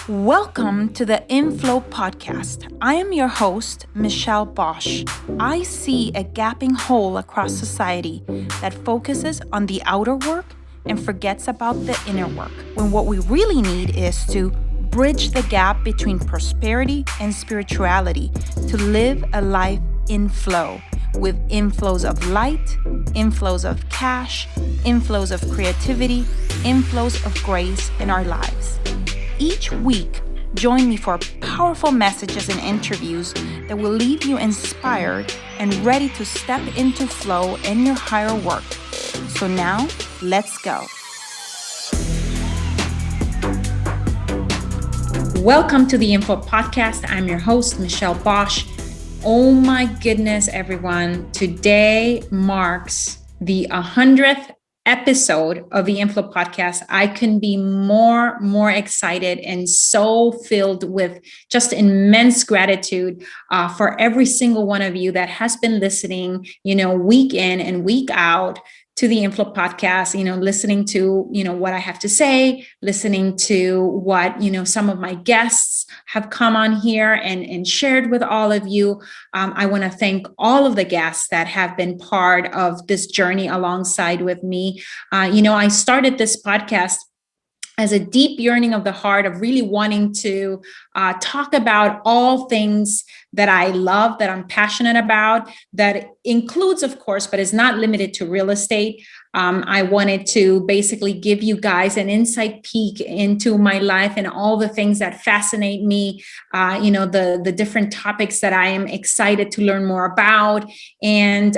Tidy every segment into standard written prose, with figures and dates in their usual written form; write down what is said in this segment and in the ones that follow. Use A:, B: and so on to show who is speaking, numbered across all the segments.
A: Welcome to the InFLOW podcast. I am your host, Michelle Bosch. I see a gaping hole across society that focuses on the outer work and forgets about the inner work, when what we really need is to bridge the gap between prosperity and spirituality to live a life in flow, with inflows of light, inflows of cash, inflows of creativity, inflows of grace in our lives. Each week, join me for powerful messages and interviews that will leave you inspired and ready to step into flow in your higher work. So now, let's go. Welcome to the InFLOW podcast. I'm your host, Michelle Bosch. Oh my goodness, everyone. Today marks the 100th episode of the InFLOW podcast. I couldn't be more excited and so filled with just immense gratitude for every single one of you that has been listening, week in and week out to the InFLOW podcast, listening to, what I have to say, listening to what, some of my guests have come on here and shared with all of you. I want to thank all of the guests that have been part of this journey alongside with me. I started this podcast as a deep yearning of the heart of really wanting to talk about all things that I love, that I'm passionate about, that includes, of course, but is not limited to real estate. I wanted to basically give you guys an inside peek into my life and all the things that fascinate me, the different topics that I am excited to learn more about, and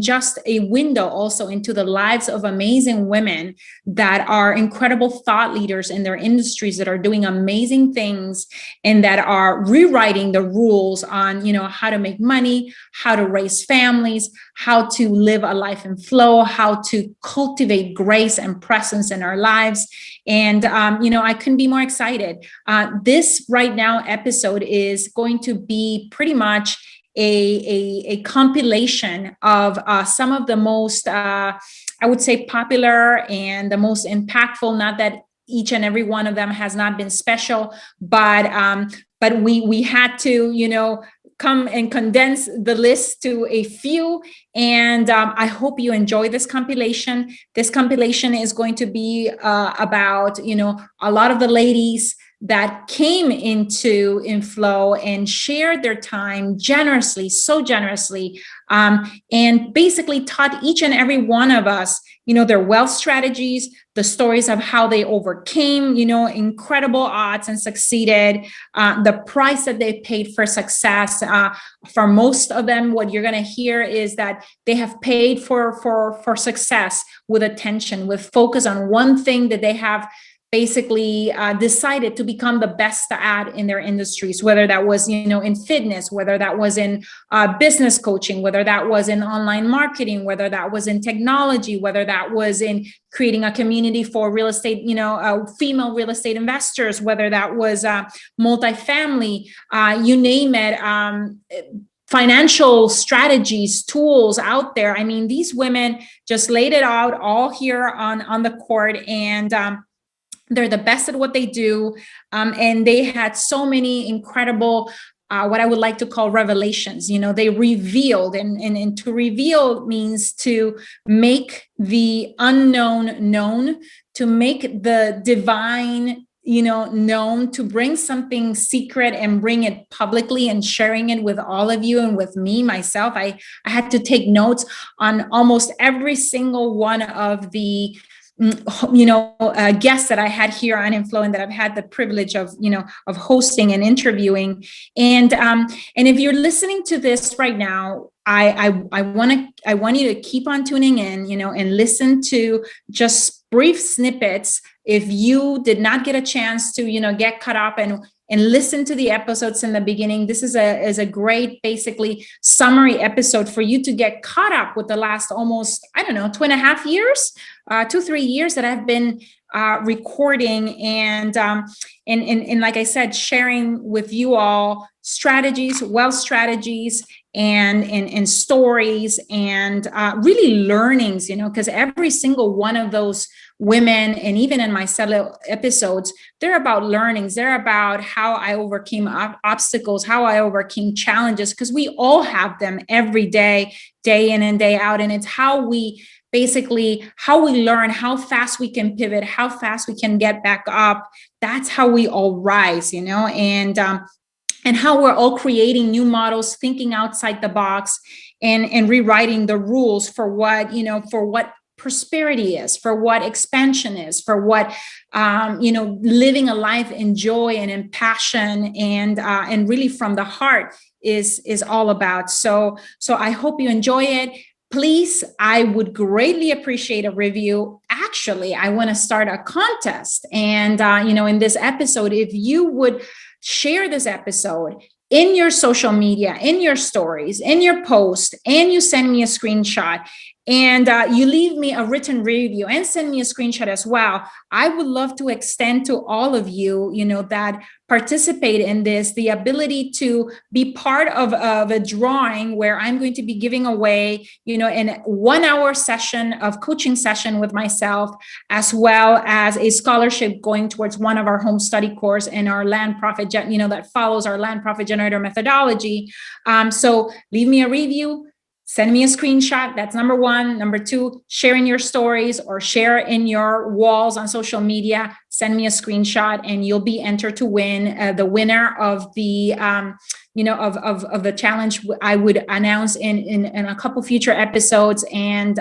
A: just a window also into the lives of amazing women that are incredible thought leaders in their industries, that are doing amazing things and that are rewriting the rules on, how to make money, how to raise families, how to live a life in flow, how to cultivate grace and presence in our lives. And, I couldn't be more excited. This right now episode is going to be pretty much a compilation of some of the most, I would say, popular and the most impactful, not that each and every one of them has not been special, but we had to, come and condense the list to a few. And I hope you enjoy this compilation. This compilation is going to be about, a lot of the ladies that came into InFLOW and shared their time generously, so generously, and basically taught each and every one of us, their wealth strategies, the stories of how they overcame, incredible odds and succeeded, the price that they paid for success. For most of them, what you're going to hear is that they have paid for success with attention, with focus on one thing that they have basically decided to become the best at in their industries, whether that was, in fitness, whether that was in business coaching, whether that was in online marketing, whether that was in technology, whether that was in creating a community for real estate, female real estate investors, whether that was multifamily, you name it, financial strategies, tools out there. I mean, these women just laid it out all here on the court, and they're the best at what they do. And they had so many incredible, what I would like to call revelations. They revealed, and to reveal means to make the unknown known, to make the divine, known, to bring something secret and bring it publicly and sharing it with all of you and with me, myself. I had to take notes on almost every single one of the guests that I had here on InFLOW and that I've had the privilege of, of hosting and interviewing. And if you're listening to this right now, I want you to keep on tuning in, and listen to just brief snippets. If you did not get a chance to, get caught up and listen to the episodes in the beginning, this is a great, basically, summary episode for you to get caught up with the last almost, 2.5 years, 2-3 years that I've been recording and like I said, sharing with you all strategies, wealth strategies, and stories and really learnings, because every single one of those women, and even in my solo episodes, they're about learnings. They're about how I overcame obstacles, how I overcame challenges, because we all have them every day, day in and day out. And it's how we learn, how fast we can pivot, how fast we can get back up. That's how we all rise, and how we're all creating new models, thinking outside the box, and rewriting the rules for what prosperity is, for what expansion is, for what living a life in joy and in passion and really from the heart is all about. So I hope you enjoy it. Please, I would greatly appreciate a review. Actually, I want to start a contest, and in this episode, if you would share this episode in your social media, in your stories, in your post, and you send me a screenshot, and you leave me a written review and send me a screenshot as well, I would love to extend to all of you, that participate in this, the ability to be part of a drawing where I'm going to be giving away, in 1 hour session of coaching session with myself, as well as a scholarship going towards one of our home study course in our land profit, that follows our land profit generator methodology. So leave me a review. Send me a screenshot. That's number one. Number two, share in your stories or share in your walls on social media. Send me a screenshot, and you'll be entered to win. The winner of the of the challenge I would announce in a couple future episodes, and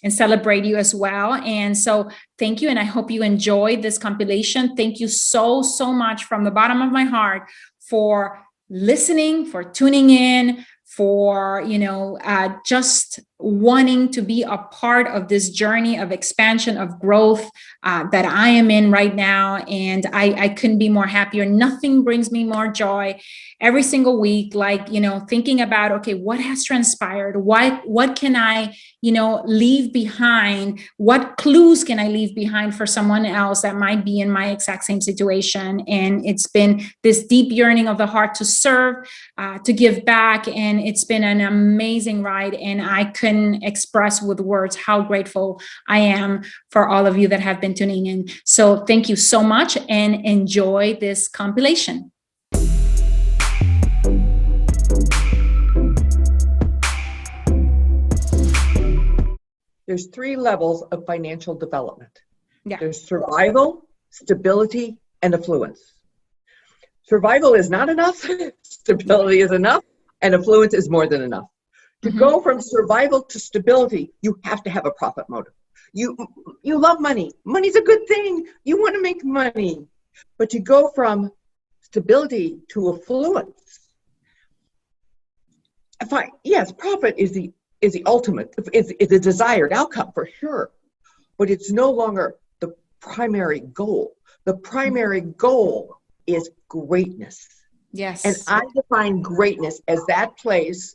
A: celebrate you as well. And so thank you, and I hope you enjoyed this compilation. Thank you so much from the bottom of my heart for listening, for tuning in, for just wanting to be a part of this journey of expansion, of growth that I am in right now. And I couldn't be more happier. Nothing brings me more joy every single week, thinking about, okay, what has transpired? What can I leave behind? What clues can I leave behind for someone else that might be in my exact same situation? And it's been this deep yearning of the heart to serve, to give back. And it's been an amazing ride. And I couldn't express with words how grateful I am for all of you that have been tuning in. So thank you so much, and enjoy this compilation.
B: There's 3 levels of financial development.
A: Yeah.
B: There's survival, stability, and affluence. Survival is not enough, stability is enough, and affluence is more than enough. To go from survival to stability, you have to have a profit motive. You love money. Money's a good thing. You want to make money. But to go from stability to affluence, yes, profit is the ultimate, is the desired outcome for sure, but it's no longer the primary goal. The primary goal is greatness.
A: Yes.
B: And I define greatness as that place,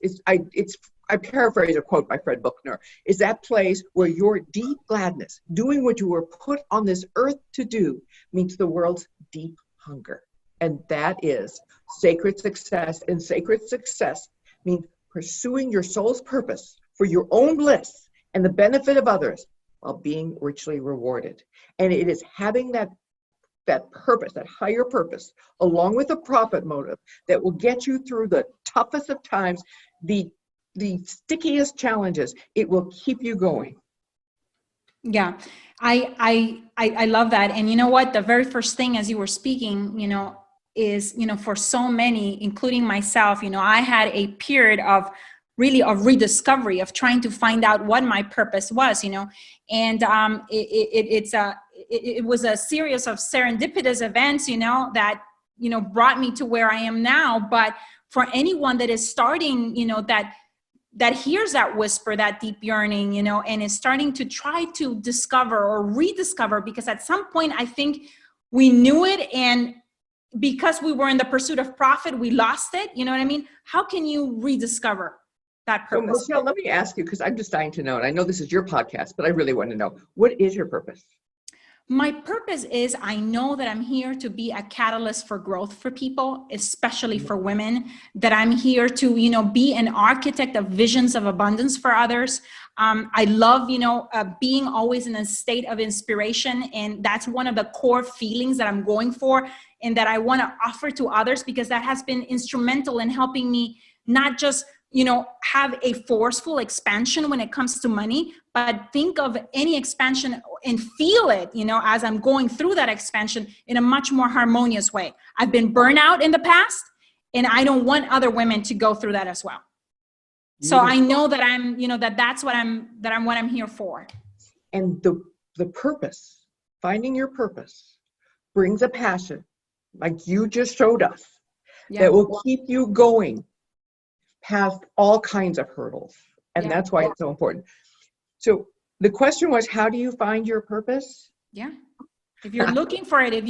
B: I paraphrase a quote by Fred Buchner, is that place where your deep gladness, doing what you were put on this earth to do, meets the world's deep hunger. And that is sacred success. And sacred success means pursuing your soul's purpose for your own bliss and the benefit of others while being richly rewarded. And it is having that purpose, that higher purpose, along with a profit motive, that will get you through the toughest of times, the stickiest challenges. It will keep you going.
A: Yeah, I love that. And you know what? The very first thing as you were speaking, is, for so many, including myself, I had a period of rediscovery, of trying to find out what my purpose was, and it was a series of serendipitous events, that, brought me to where I am now. But for anyone that is starting, that hears that whisper, that deep yearning, and is starting to try to discover or rediscover, because at some point I think we knew it, and because we were in the pursuit of profit, we lost it. You know what I mean? How can you rediscover that purpose?
B: So, Michelle, let me ask you, because I'm just dying to know, and I know this is your podcast, but I really want to know, what is your purpose?
A: My purpose is, I know that I'm here to be a catalyst for growth for people, especially for women, that I'm here to, be an architect of visions of abundance for others. I love, being always in a state of inspiration. And that's one of the core feelings that I'm going for and that I want to offer to others, because that has been instrumental in helping me not just have a forceful expansion when it comes to money, but think of any expansion and feel it, as I'm going through that expansion in a much more harmonious way. I've been burnt out in the past, and I don't want other women to go through that as well. So I know that I'm, that's what I'm here for.
B: And the purpose, finding your purpose, brings a passion, like you just showed us, that will keep you going past all kinds of hurdles. And that's why it's so important. So the question was, how do you find your purpose?
A: Yeah. If you're looking for it, if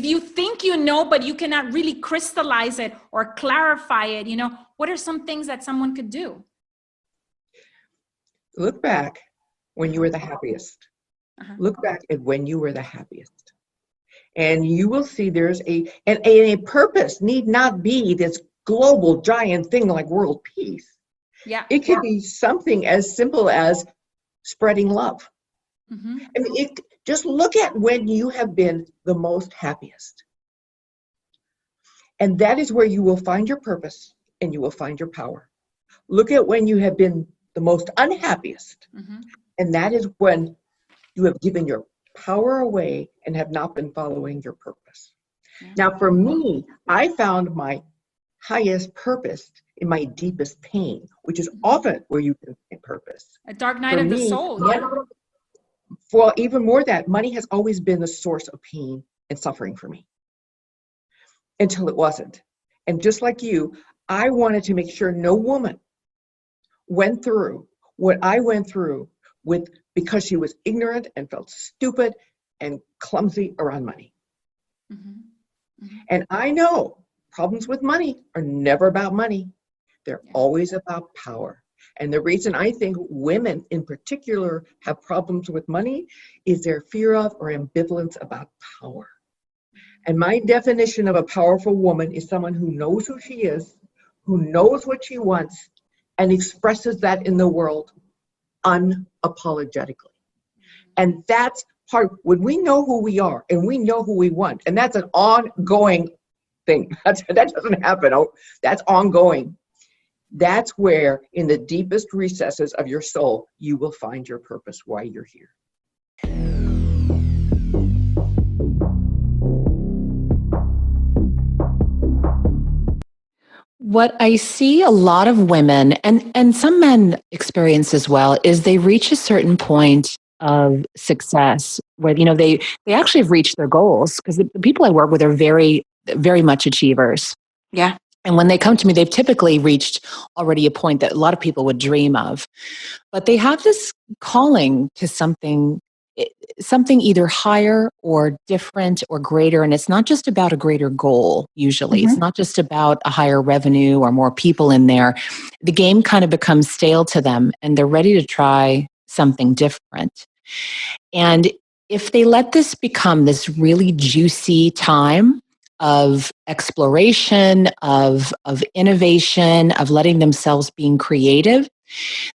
A: you think but you cannot really crystallize it or clarify it, what are some things that someone could do?
B: Look back when you were the happiest. Look back at when you were the happiest. And you will see there's a purpose need not be this global giant thing like world peace. Yeah. It could be something as simple as spreading love. I mean, just look at when you have been the most happiest. And that is where you will find your purpose and you will find your power. Look at when you have been the most unhappiest. And that is when you have given your power away and have not been following your purpose. Now, for me, I found my highest purpose in my deepest pain, which is often where you can find purpose.
A: A dark night of the soul.
B: Well, even more that money has always been the source of pain and suffering for me until it wasn't. And just like you, I wanted to make sure no woman went through what I went through because she was ignorant and felt stupid and clumsy around money. And I know problems with money are never about money. They're always about power. And the reason I think women in particular have problems with money is their fear of or ambivalence about power. And my definition of a powerful woman is someone who knows who she is, who knows what she wants, and expresses that in the world unapologetically. And that's part, when we know who we are and we know who we want, and that's an ongoing thing. That doesn't happen. That's ongoing. That's where, in the deepest recesses of your soul, you will find your purpose, why you're here.
C: What I see a lot of women, and some men experience as well, is they reach a certain point of success where, they actually have reached their goals, because the people I work with are very, very much achievers.
A: Yeah.
C: And when they come to me, they've typically reached already a point that a lot of people would dream of. But they have this calling to something either higher or different or greater. And it's not just about a greater goal, usually. It's not just about a higher revenue or more people in there. The game kind of becomes stale to them, and they're ready to try something different. And if they let this become this really juicy time of exploration, of innovation, of letting themselves being creative,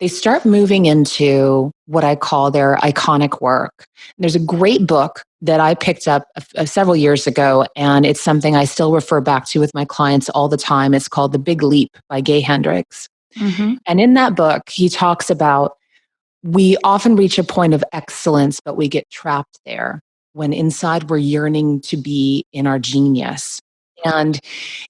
C: they start moving into what I call their iconic work. There's a great book that I picked up several years ago, and it's something I still refer back to with my clients all the time. It's called The Big Leap by Gay Hendricks. And in that book, he talks about we often reach a point of excellence, but we get trapped there when inside we're yearning to be in our genius. And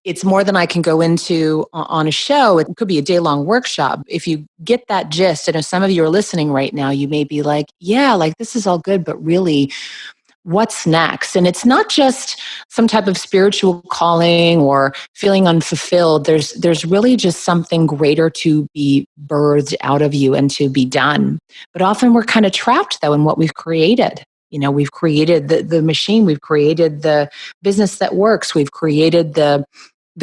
C: it's more than I can go into on a show. It could be a day-long workshop. If you get that gist, and if some of you are listening right now, you may be like, yeah, like this is all good, but really, what's next? And it's not just some type of spiritual calling or feeling unfulfilled. There's really just something greater to be birthed out of you and to be done. But often we're kind of trapped, though, in what we've created. We've created the machine, we've created the business that works, we've created the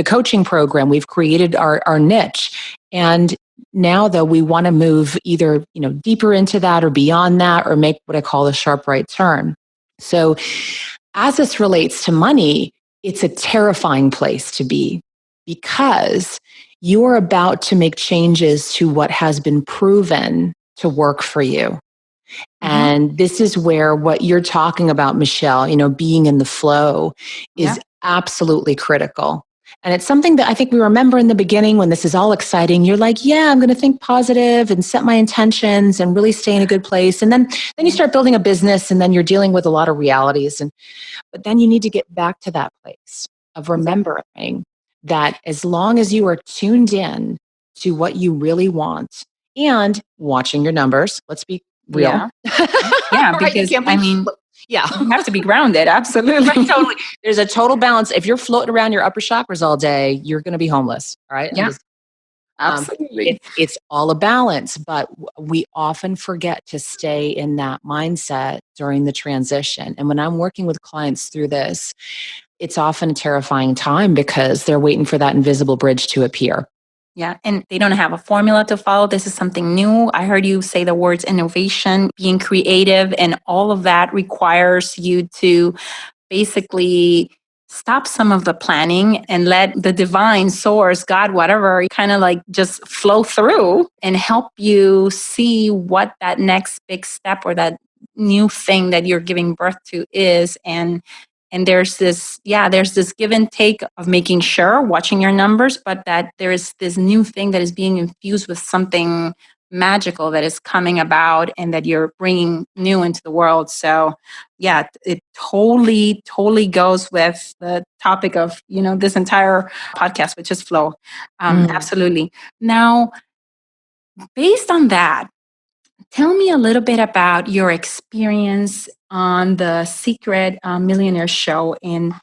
C: coaching program, we've created our niche. And now, though, we want to move either, deeper into that or beyond that, or make what I call a sharp right turn. So as this relates to money, it's a terrifying place to be because you're about to make changes to what has been proven to work for you. And this is where what you're talking about, Michelle, being in the flow is absolutely critical. And it's something that I think we remember in the beginning when this is all exciting. You're like, yeah, I'm going to think positive and set my intentions and really stay in a good place. And then you start building a business, and then you're dealing with a lot of realities. But then you need to get back to that place of remembering that as long as you are tuned in to what you really want and watching your numbers, let's be real.
A: Yeah, yeah, because you have to be grounded. Absolutely.
C: Right, totally. There's a total balance. If you're floating around your upper chakras all day, you're going to be homeless. All right.
A: Yeah. Absolutely.
C: It's all a balance, but we often forget to stay in that mindset during the transition. And when I'm working with clients through this, it's often a terrifying time because they're waiting for that invisible bridge to appear.
A: Yeah, and they don't have a formula to follow. This is something new. I heard you say the words innovation, being creative, and all of that requires you to basically stop some of the planning and let the divine source, God, whatever, kind of like just flow through and help you see what that next big step or that new thing that you're giving birth to is. And there's this give and take of making sure, watching your numbers, but that there is this new thing that is being infused with something magical that is coming about and that you're bringing new into the world. So yeah, it totally goes with the topic of, this entire podcast, which is flow. Absolutely. Now, based on that, tell me a little bit about your experience on the Secret Millionaire show, and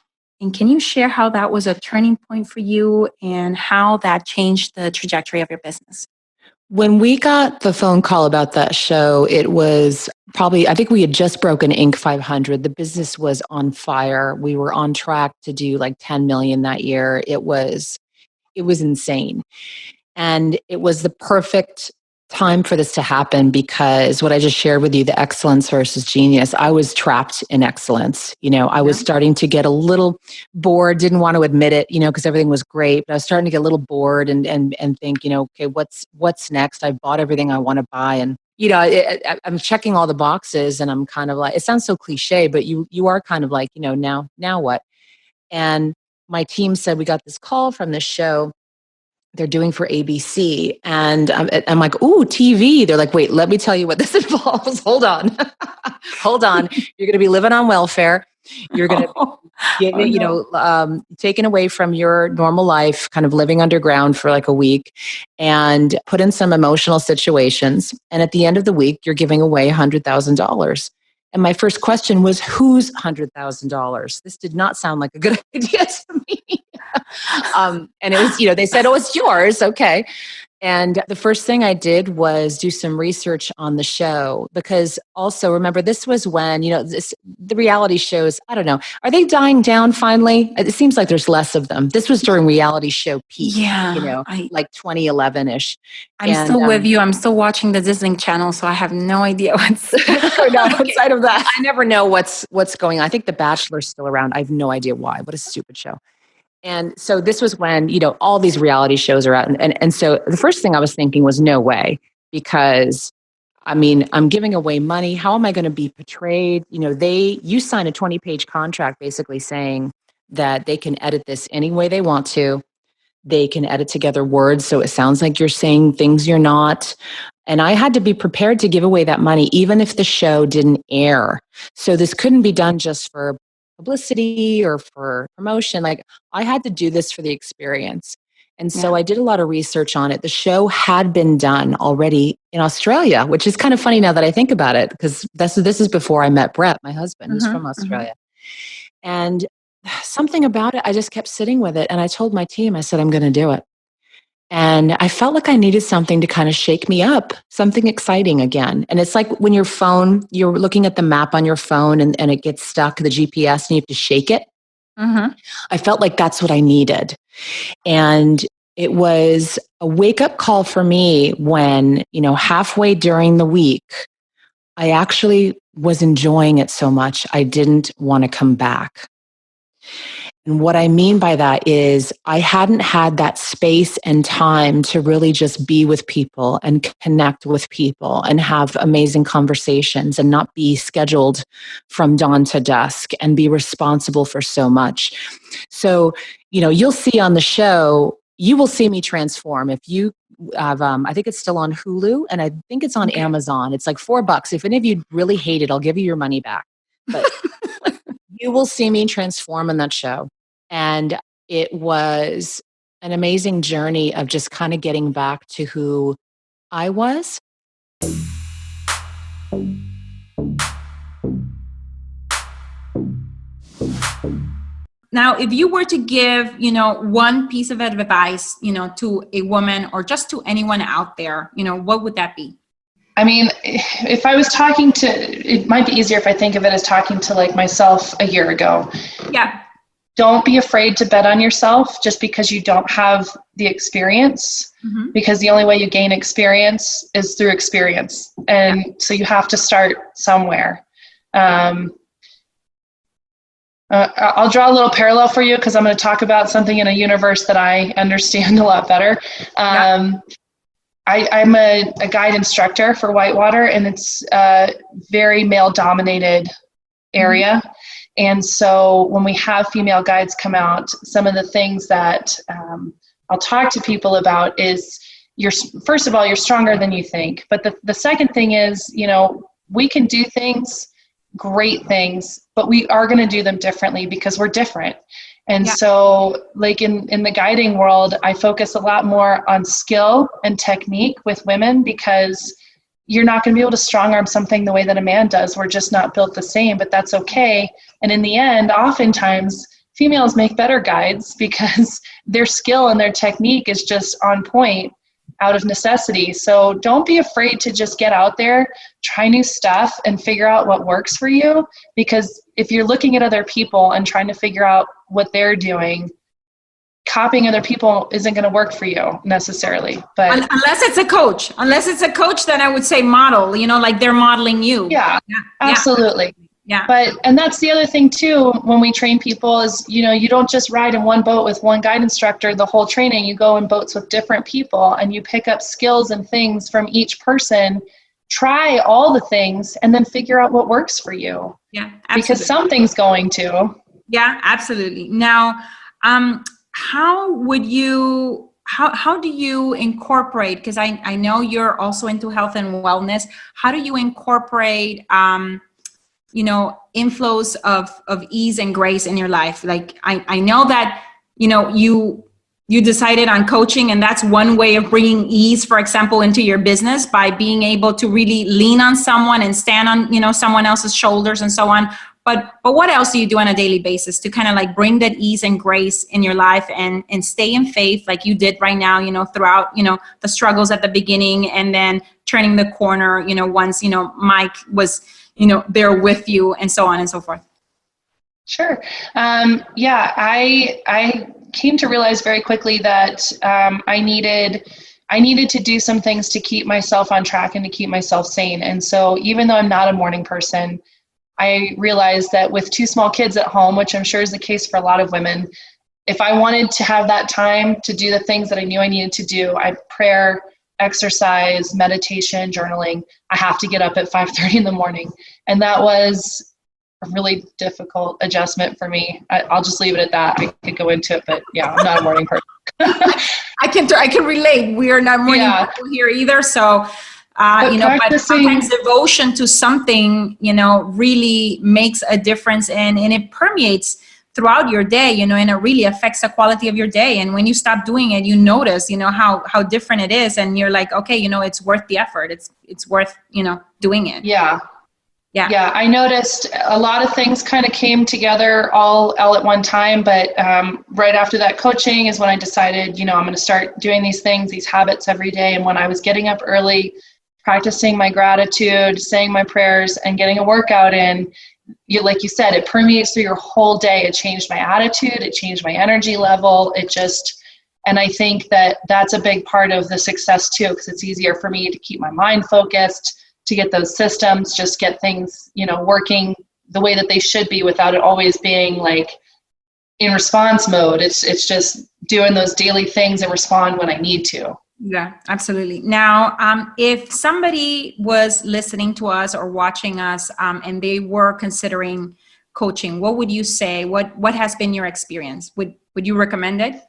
A: can you share how that was a turning point for you and how that changed the trajectory of your business?
C: When we got the phone call about that show, it was probably, I think we had just broken Inc. 500. The business was on fire. We were on track to do like 10 million that year. It was insane. And it was the perfect time for this to happen because what I just shared with you, the excellence versus genius, I was trapped in excellence. I was starting to get a little bored, didn't want to admit it, because everything was great, but I was starting to get a little bored and think, okay, what's next? I bought everything I want to buy. And, I'm checking all the boxes and I'm kind of like, it sounds so cliche, but you are kind of like, now what? And my team said, we got this call from this show they're doing for ABC. And I'm like, ooh, TV. They're like, wait, let me tell you what this involves. Hold on. Hold on. You're going to be living on welfare. You're going to get, taken away from your normal life, kind of living underground for like a week and put in some emotional situations. And at the end of the week, you're giving away $100,000. And my first question was, whose $100,000? This did not sound like a good idea to me. And it was, they said, oh, it's yours. Okay. And the first thing I did was do some research on the show because also remember, this was when, the reality shows, I don't know, are they dying down finally? It seems like there's less of them. This was during reality show peak, like 2011-ish.
A: I'm still with you. I'm still watching the Disney Channel, so I have no idea what's going on outside of that.
C: I never know what's going on. I think The Bachelor's still around. I have no idea why. What a stupid show. And so this was when, all these reality shows are out. And so the first thing I was thinking was no way, because I'm giving away money. How am I going to be portrayed? You sign a 20-page contract basically saying that they can edit this any way they want to. They can edit together words so it sounds like you're saying things you're not. And I had to be prepared to give away that money, even if the show didn't air. So this couldn't be done just for publicity or for promotion. Like I had to do this for the experience. And so I did a lot of research on it. The show had been done already in Australia, which is kind of funny now that I think about it, because this is before I met Brett, my husband, who's from Australia. And something about it, I just kept sitting with it. And I told my team, I said, I'm going to do it. And I felt like I needed something to kind of shake me up, something exciting again. And it's like when you're looking at the map on your phone and it gets stuck, the GPS, and you have to shake it. I felt like that's what I needed. And it was a wake-up call for me when, halfway during the week, I actually was enjoying it so much, I didn't want to come back. And what I mean by that is I hadn't had that space and time to really just be with people and connect with people and have amazing conversations and not be scheduled from dawn to dusk and be responsible for so much. So, you'll see on the show, you will see me transform. If you have, I think it's still on Hulu and I think it's on Amazon. It's like $4. If any of you really hate it, I'll give you your money back. But you will see me transform in that show. And it was an amazing journey of just kind of getting back to who I was.
A: Now, if you were to give, one piece of advice, to a woman or just to anyone out there, what would that be?
D: I mean, if I was it might be easier if I think of it as talking to like myself a year ago.
A: Yeah.
D: Don't be afraid to bet on yourself just because you don't have the experience, because the only way you gain experience is through experience. And so you have to start somewhere. I'll draw a little parallel for you because I'm going to talk about something in a universe that I understand a lot better. I'm a guide instructor for whitewater, and it's a very male-dominated area. And so when we have female guides come out, some of the things that I'll talk to people about is, first of all, you're stronger than you think. But the second thing is, we can do things, great things, but we are going to do them differently because we're different. And so like in the guiding world, I focus a lot more on skill and technique with women because you're not going to be able to strong arm something the way that a man does. We're just not built the same, but that's okay. And in the end, oftentimes females make better guides because their skill and their technique is just on point out of necessity. So don't be afraid to just get out there, try new stuff, and figure out what works for you. Because if you're looking at other people and trying to figure out what they're doing, copying other people isn't going to work for you necessarily. But
A: unless it's a coach, then I would say model, like they're modeling you.
D: Yeah, absolutely.
A: Yeah.
D: And that's the other thing too, when we train people is, you don't just ride in one boat with one guide instructor the whole training. You go in boats with different people and you pick up skills and things from each person, try all the things, and then figure out what works for you.
A: Yeah, absolutely.
D: Because something's going to.
A: Yeah, absolutely. Now, how do you incorporate, because I know you're also into health and wellness, how do you incorporate inflows of ease and grace in your life? Like I know that you decided on coaching, and that's one way of bringing ease, for example, into your business, by being able to really lean on someone and stand on someone else's shoulders and so on. But what else do you do on a daily basis to kind of like bring that ease and grace in your life and stay in faith like you did right now, throughout, the struggles at the beginning, and then turning the corner, once, Mike was, there with you, and so on and so forth?
D: Sure. I came to realize very quickly that I needed to do some things to keep myself on track and to keep myself sane. And so even though I'm not a morning person, I realized that with 2 small kids at home, which I'm sure is the case for a lot of women, if I wanted to have that time to do the things that I knew I needed to do, prayer, exercise, meditation, journaling, I have to get up at 5:30 in the morning. And that was a really difficult adjustment for me. I'll just leave it at that. I could go into it, but yeah, I'm not a morning person.
A: I can relate. We are not morning people here either. So, but sometimes devotion to something, really makes a difference, and it permeates throughout your day, and it really affects the quality of your day. And when you stop doing it, you notice, how different it is. And you're like, okay, it's worth the effort. It's worth, doing it.
D: Yeah. I noticed a lot of things kind of came together all at one time. But right after that coaching is when I decided, I'm going to start doing these things, these habits every day. And when I was getting up early, practicing my gratitude, saying my prayers, and getting a workout in, like you said, it permeates through your whole day. It changed my attitude. It changed my energy level. And I think that that's a big part of the success too, because it's easier for me to keep my mind focused, to get those systems, just get things, working the way that they should be without it always being like in response mode. It's just doing those daily things and respond when I need to.
A: Yeah, absolutely. Now, if somebody was listening to us or watching us, and they were considering coaching, what would you say? What has been your experience? Would you recommend it?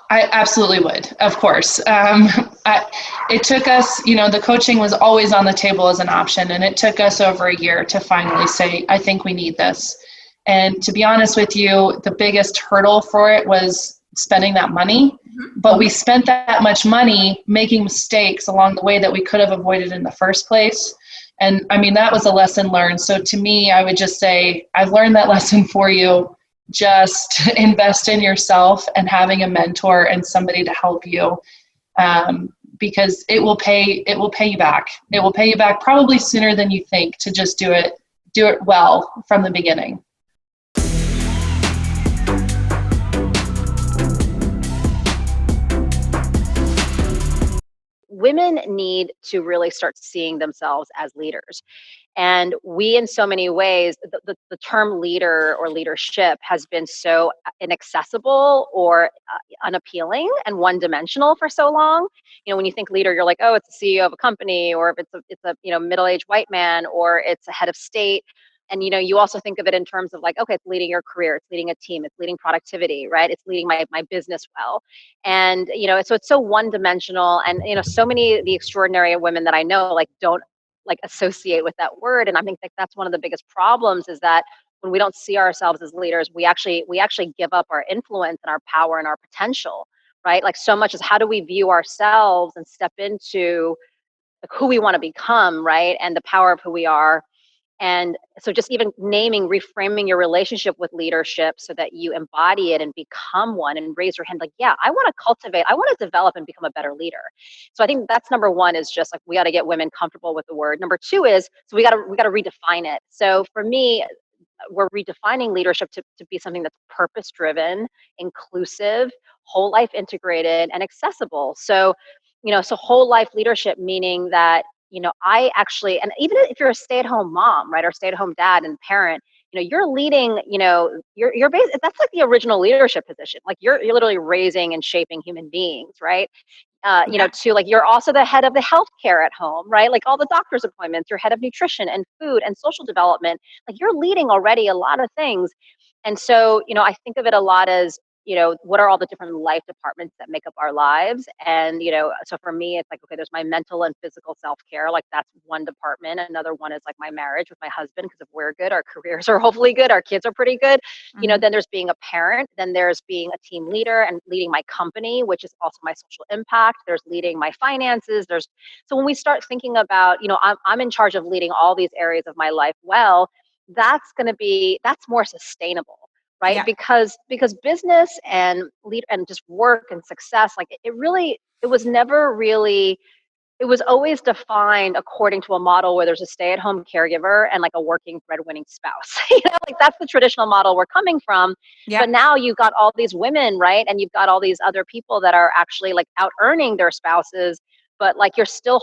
D: I absolutely would, of course. It took us, the coaching was always on the table as an option, and it took us over a year to finally say, I think we need this. And to be honest with you, the biggest hurdle for it was spending that money. But we spent that much money making mistakes along the way that we could have avoided in the first place. And I mean, that was a lesson learned. So to me, I would just say, I've learned that lesson for you. Just invest in yourself and having a mentor and somebody to help you, because it will pay you back. It will pay you back probably sooner than you think to just do it well from the beginning.
E: Women need to really start seeing themselves as leaders. And we, in so many ways, the term leader or leadership has been so inaccessible or unappealing and one-dimensional for so long. When you think leader, you're like, oh, it's the CEO of a company, or if it's a middle-aged white man, or it's a head of state. And you also think of it in terms of like, okay, it's leading your career, it's leading a team, it's leading productivity, right? It's leading my business well. And so it's so one-dimensional. And so many of the extraordinary women that I know don't associate with that word. And I think that's one of the biggest problems, is that when we don't see ourselves as leaders, we actually give up our influence and our power and our potential, right? Like, so much as how do we view ourselves and step into who we want to become, right? And the power of who we are. And so just even reframing your relationship with leadership so that you embody it and become one, and raise your hand like, yeah, I want to develop and become a better leader. So I think that's number one, is just like, we got to get women comfortable with the word. Number two is, so we got to redefine it. So for me, we're redefining leadership to be something that's purpose driven, inclusive, whole life integrated, and accessible. So, so whole life leadership, meaning that, I actually, and even if you're a stay-at-home mom, right, or stay-at-home dad and parent, you're leading, you're that's like the original leadership position. Like, you're literally raising and shaping human beings, right? To like, you're also the head of the healthcare at home, right? Like, all the doctor's appointments, you're head of nutrition and food and social development. Like, you're leading already a lot of things. And so, I think of it a lot as, what are all the different life departments that make up our lives? And, so for me, it's like, okay, there's my mental and physical self-care. Like, that's one department. Another one is like my marriage with my husband, because if we're good, our careers are hopefully good, our kids are pretty good.
A: Mm-hmm.
E: Then there's being a parent, then there's being a team leader and leading my company, which is also my social impact. There's leading my finances. So when we start thinking about, I'm in charge of leading all these areas of my life well, that's more sustainable. Right. Yeah. Because business and just work and success, like it was always defined according to a model where there's a stay-at-home caregiver and like a working breadwinning spouse. Like, that's the traditional model we're coming from. Yeah. But now you've got all these women, right? And you've got all these other people that are actually like out earning their spouses, but like you're still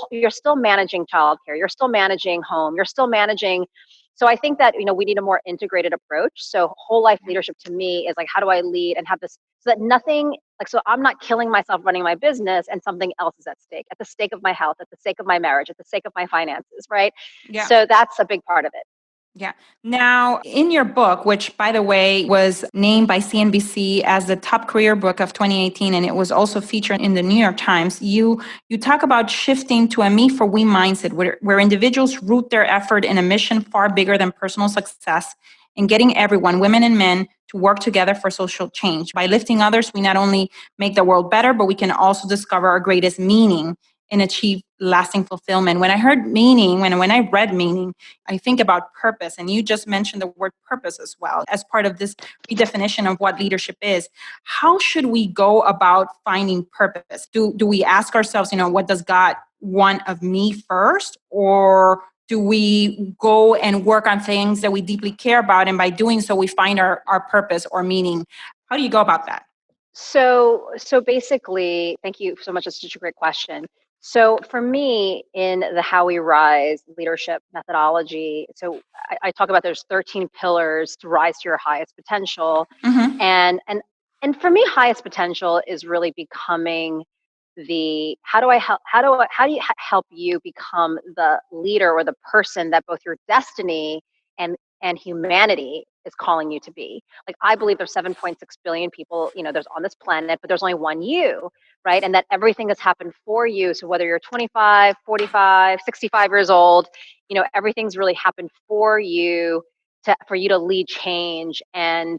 E: managing childcare, you're still managing home, you're still managing. So I think that, we need a more integrated approach. So whole life leadership to me is like, how do I lead and have this, so that nothing, like, so I'm not killing myself running my business and something else is at the stake of my health, at the sake of my marriage, at the sake of my finances, right? Yeah. So that's a big part of it.
A: Yeah. Now, in your book, which, by the way, was named by CNBC as the top career book of 2018, and it was also featured in the New York Times, you talk about shifting to a me for we mindset, where individuals root their effort in a mission far bigger than personal success, and getting everyone, women and men, to work together for social change. By lifting others, we not only make the world better, but we can also discover our greatest meaning and achieve lasting fulfillment. When I heard meaning, when I read meaning, I think about purpose. And you just mentioned the word purpose as well as part of this redefinition of what leadership is. How should we go about finding purpose? Do we ask ourselves, what does God want of me first? Or do we go and work on things that we deeply care about? And by doing so, we find our purpose or meaning. How do you go about that?
E: So basically, thank you so much. That's such a great question. So for me, in the How We Rise leadership methodology, so I talk about there's 13 pillars to rise to your highest potential.
A: Mm-hmm.
E: And for me, highest potential is really becoming the how do I help how do you help you become the leader or the person that both your destiny and humanity is calling you to be. Like, I believe there's 7.6 billion people, there's on this planet, but there's only one you, right? And that everything has happened for you. So whether you're 25, 45, 65 years old, everything's really happened for you for you to lead change and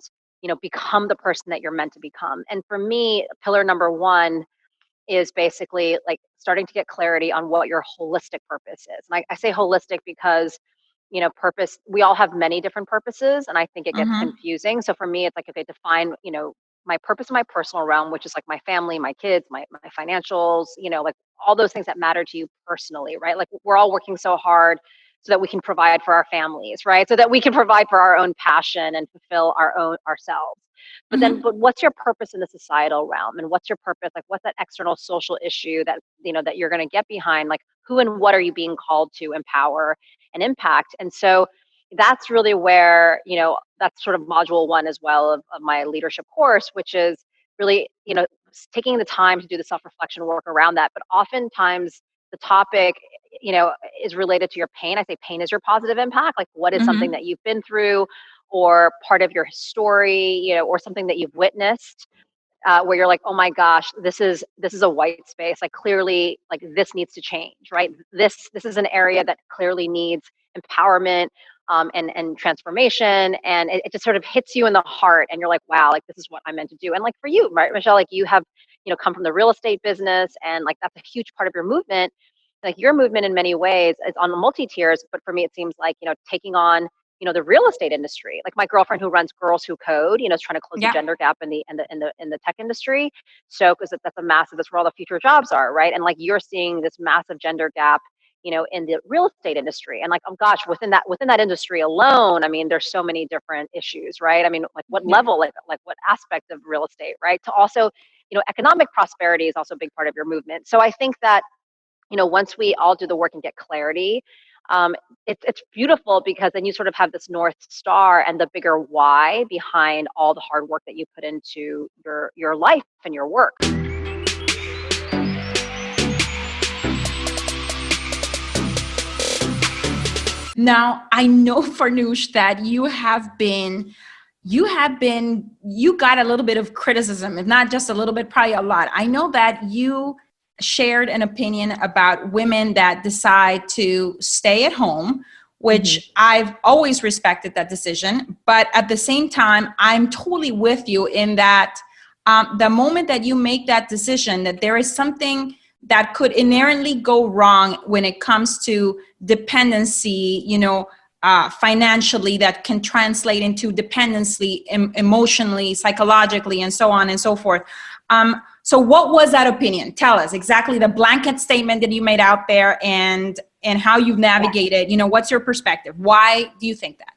E: become the person that you're meant to become. And for me, pillar number one is basically like starting to get clarity on what your holistic purpose is. And I say holistic because, purpose, we all have many different purposes, and I think it gets
A: Mm-hmm.
E: confusing. So for me, it's like, okay, define, my purpose in my personal realm, which is like my family, my kids, my financials, like all those things that matter to you personally, right? Like, we're all working so hard so that we can provide for our families, right? So that we can provide for our own passion and fulfill ourselves. But what's your purpose in the societal realm? And what's your purpose? Like, what's that external social issue that, that you're going to get behind? Like, who and what are you being called to empower and impact? And so that's really where, that's sort of module one as well of my leadership course, which is really, taking the time to do the self-reflection work around that. But oftentimes the topic, is related to your pain. I say pain is your positive impact. Like, what is something
A: Mm-hmm.
E: that you've been through or part of your story, or something that you've witnessed, where you're like, oh my gosh, this is a white space. Like, clearly, like, this needs to change, right? This is an area that clearly needs empowerment, and transformation, and it just sort of hits you in the heart, and you're like, wow, like, this is what I'm meant to do. And like for you, right, Michelle, like, you have come from the real estate business, and like that's a huge part of your movement. Like, your movement in many ways is on the multi-tiers, but for me, it seems like taking on the real estate industry. Like, my girlfriend who runs Girls Who Code, is trying to close the
A: Yeah.
E: gender gap in the tech industry. So, because that's a massive, that's where all the future jobs are, right? And like, you're seeing this massive gender gap, in the real estate industry. And like, oh gosh, within that industry alone, I mean, there's so many different issues, right? I mean, like, what level, like what aspect of real estate, right? To also, economic prosperity is also a big part of your movement. So I think that, once we all do the work and get clarity, it's beautiful, because then you sort of have this North Star and the bigger why behind all the hard work that you put into your life and your work.
A: Now, I know, Farnoosh, that you got a little bit of criticism, if not just a little bit, probably a lot. I know that you shared an opinion about women that decide to stay at home, which I've always respected that decision. But at the same time, I'm totally with you in that the moment that you make that decision, that there is something that could inherently go wrong when it comes to dependency, financially, that can translate into dependency emotionally, psychologically, and so on and so forth. So what was that opinion? Tell us exactly the blanket statement that you made out there, and how you've navigated, what's your perspective? Why do you think that?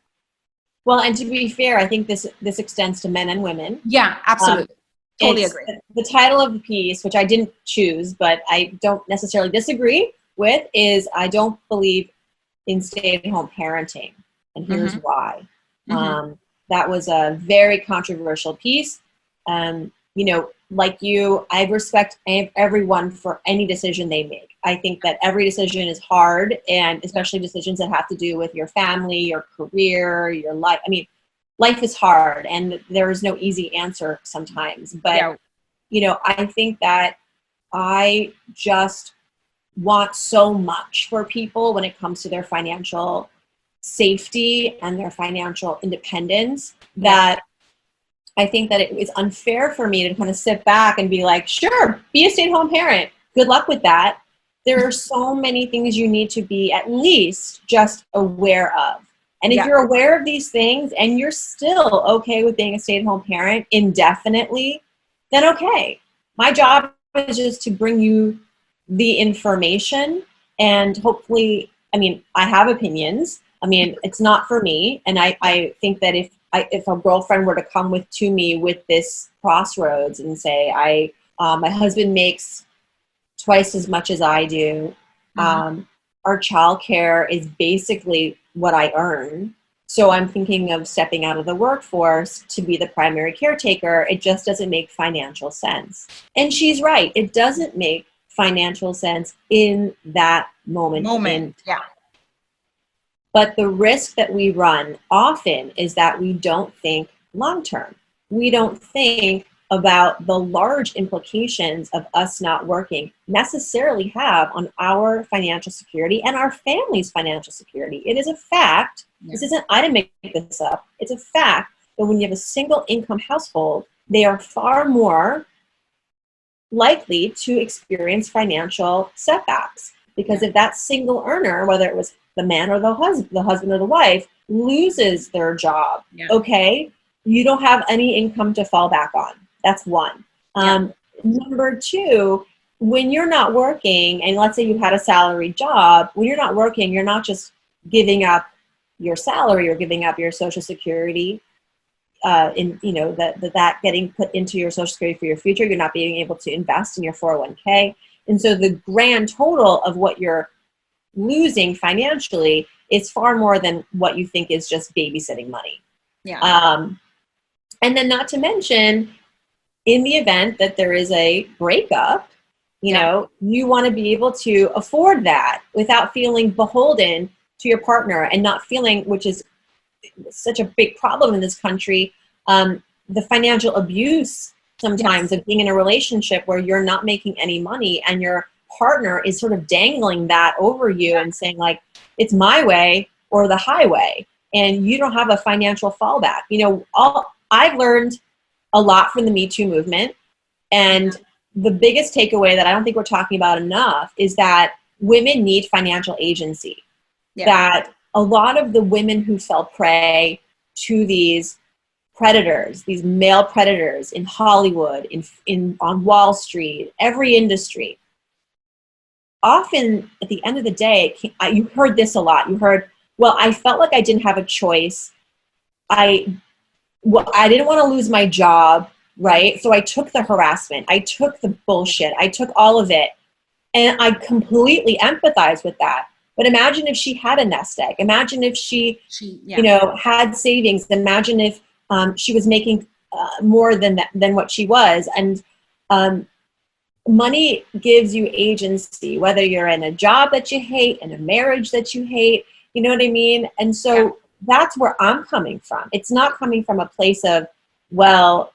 F: Well, and to be fair, I think this extends to men and women.
A: Yeah, absolutely. Totally agree.
F: The title of the piece, which I didn't choose, but I don't necessarily disagree with, is I don't believe in stay-at-home parenting. And here's why. That was a very controversial piece. Like you, I respect everyone for any decision they make. I think that every decision is hard, and especially decisions that have to do with your family, your career, your life. I mean, life is hard, and there is no easy answer sometimes. But, I think that I just want so much for people when it comes to their financial safety and their financial independence that I think that it is unfair for me to kind of sit back and be like, sure, be a stay-at-home parent. Good luck with that. There are so many things you need to be at least just aware of. And if you're aware of these things and you're still okay with being a stay-at-home parent indefinitely, then okay. My job is just to bring you the information, and hopefully, I mean, I have opinions. I mean, it's not for me. And I think that if a girlfriend were to come to me with this crossroads and say, my husband makes twice as much as I do. Our childcare is basically what I earn. So I'm thinking of stepping out of the workforce to be the primary caretaker. It just doesn't make financial sense. And she's right. It doesn't make financial sense in that moment.
A: Yeah.
F: But the risk that we run often is that we don't think long-term. We don't think about the large implications of us not working necessarily have on our financial security and our family's financial security. It is a fact. Yeah. This isn't, I didn't make this up. It's a fact that when you have a single income household, they are far more likely to experience financial setbacks. Because if that single earner, whether it was the man or the husband or the wife, loses their job, okay, you don't have any income to fall back on. That's one. Number two, when you're not working, and let's say you had a salaried job, when you're not working, you're not just giving up your salary or giving up your Social Security, that getting put into your Social Security for your future. You're not being able to invest in your 401k. And so the grand total of what you're losing financially is far more than what you think is just babysitting money. Yeah. And then not to mention, in the event that there is a breakup, you know, you want to be able to afford that without feeling beholden to your partner and not feeling, which is such a big problem in this country, the financial abuse sometimes of being in a relationship where you're not making any money and your partner is sort of dangling that over you and saying like, it's my way or the highway, and you don't have a financial fallback. You know, I've learned a lot from the Me Too movement. And the biggest takeaway that I don't think we're talking about enough is that women need financial agency. Yeah. That a lot of the women who fell prey to these predators, these male predators in Hollywood, on Wall Street, every industry, often at the end of the day, you heard this a lot. You heard, well, I felt like I didn't have a choice. I didn't want to lose my job, right? So I took the harassment. I took the bullshit. I took all of it. And I completely empathize with that. But imagine if she had a nest egg. Imagine if she had savings. Imagine if she was making more than what she was. And money gives you agency, whether you're in a job that you hate, in a marriage that you hate, you know what I mean? And so that's where I'm coming from. It's not coming from a place of, well,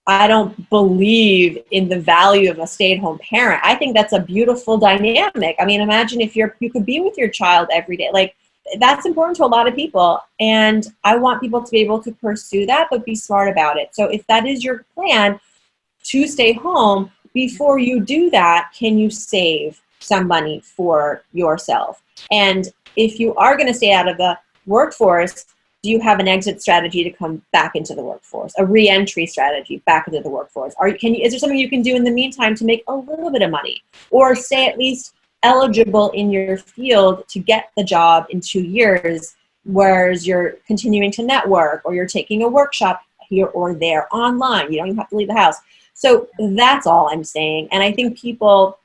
F: I don't believe in the value of a stay-at-home parent. I think that's a beautiful dynamic. I mean, imagine if you could be with your child every day. Like, that's important to a lot of people. And I want people to be able to pursue that, but be smart about it. So if that is your plan to stay home, before you do that, can you save some money for yourself? And if you are going to stay out of the workforce, do you have an exit strategy to come back into the workforce, a re-entry strategy back into the workforce? Is there something you can do in the meantime to make a little bit of money, or stay at least eligible in your field to get the job in 2 years, whereas you're continuing to network, or you're taking a workshop here or there online. You don't even have to leave the house. So that's all I'm saying. And I think people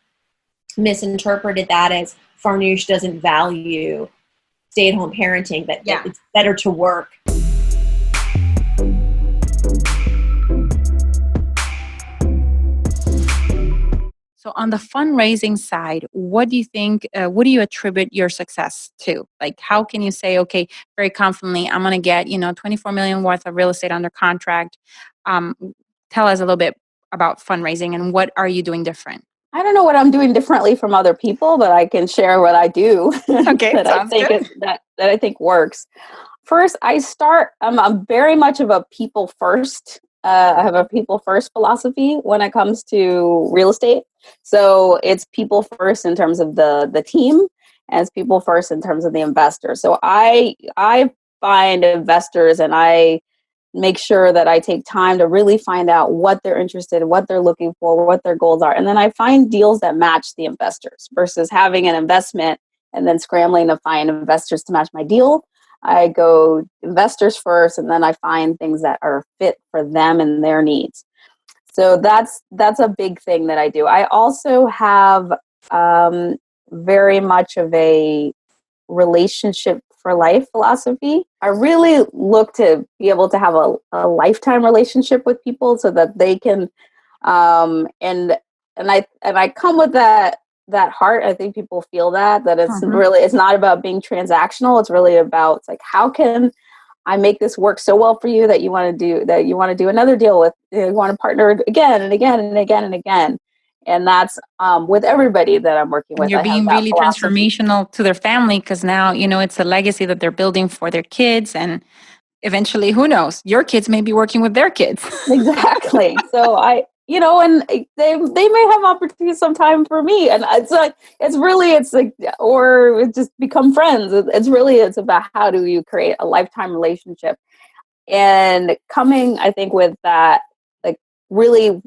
F: misinterpreted that as Farnoosh doesn't value stay-at-home parenting, that it's better to work.
A: So on the fundraising side, what do you think, what do you attribute your success to? Like, how can you say, okay, very confidently, I'm going to get, $24 million worth of real estate under contract. Tell us a little bit about fundraising and what are you doing different?
G: I don't know what I'm doing differently from other people, but I can share what I do.
A: Okay,
G: that
A: sounds
G: I think
A: good.
G: that I think works. First, I'm very much of a people first. I have a people first philosophy when it comes to real estate. So it's people first in terms of the team, and it's people first in terms of the investor. So I find investors, and I make sure that I take time to really find out what they're interested in, what they're looking for, what their goals are. And then I find deals that match the investors versus having an investment and then scrambling to find investors to match my deal. I go investors first, and then I find things that are fit for them and their needs. So that's a big thing that I do. I also have very much of a relationship for life philosophy. I really look to be able to have a lifetime relationship with people so that they can and I come with that heart. I think people feel that it's really, it's not about being transactional. It's really about, it's like, how can I make this work so well for you that you want to do another deal with, you want to partner again and again and again and again. And that's with everybody that I'm working with.
A: You're
G: I have
A: being
G: that
A: really
G: philosophy.
A: transformational to their family, because now, it's a legacy that they're building for their kids. And eventually, who knows, your kids may be working with their kids.
G: Exactly. So and they may have opportunities sometime for me, and it's like or just become friends. It's about, how do you create a lifetime relationship, and coming, I think, with that, like, really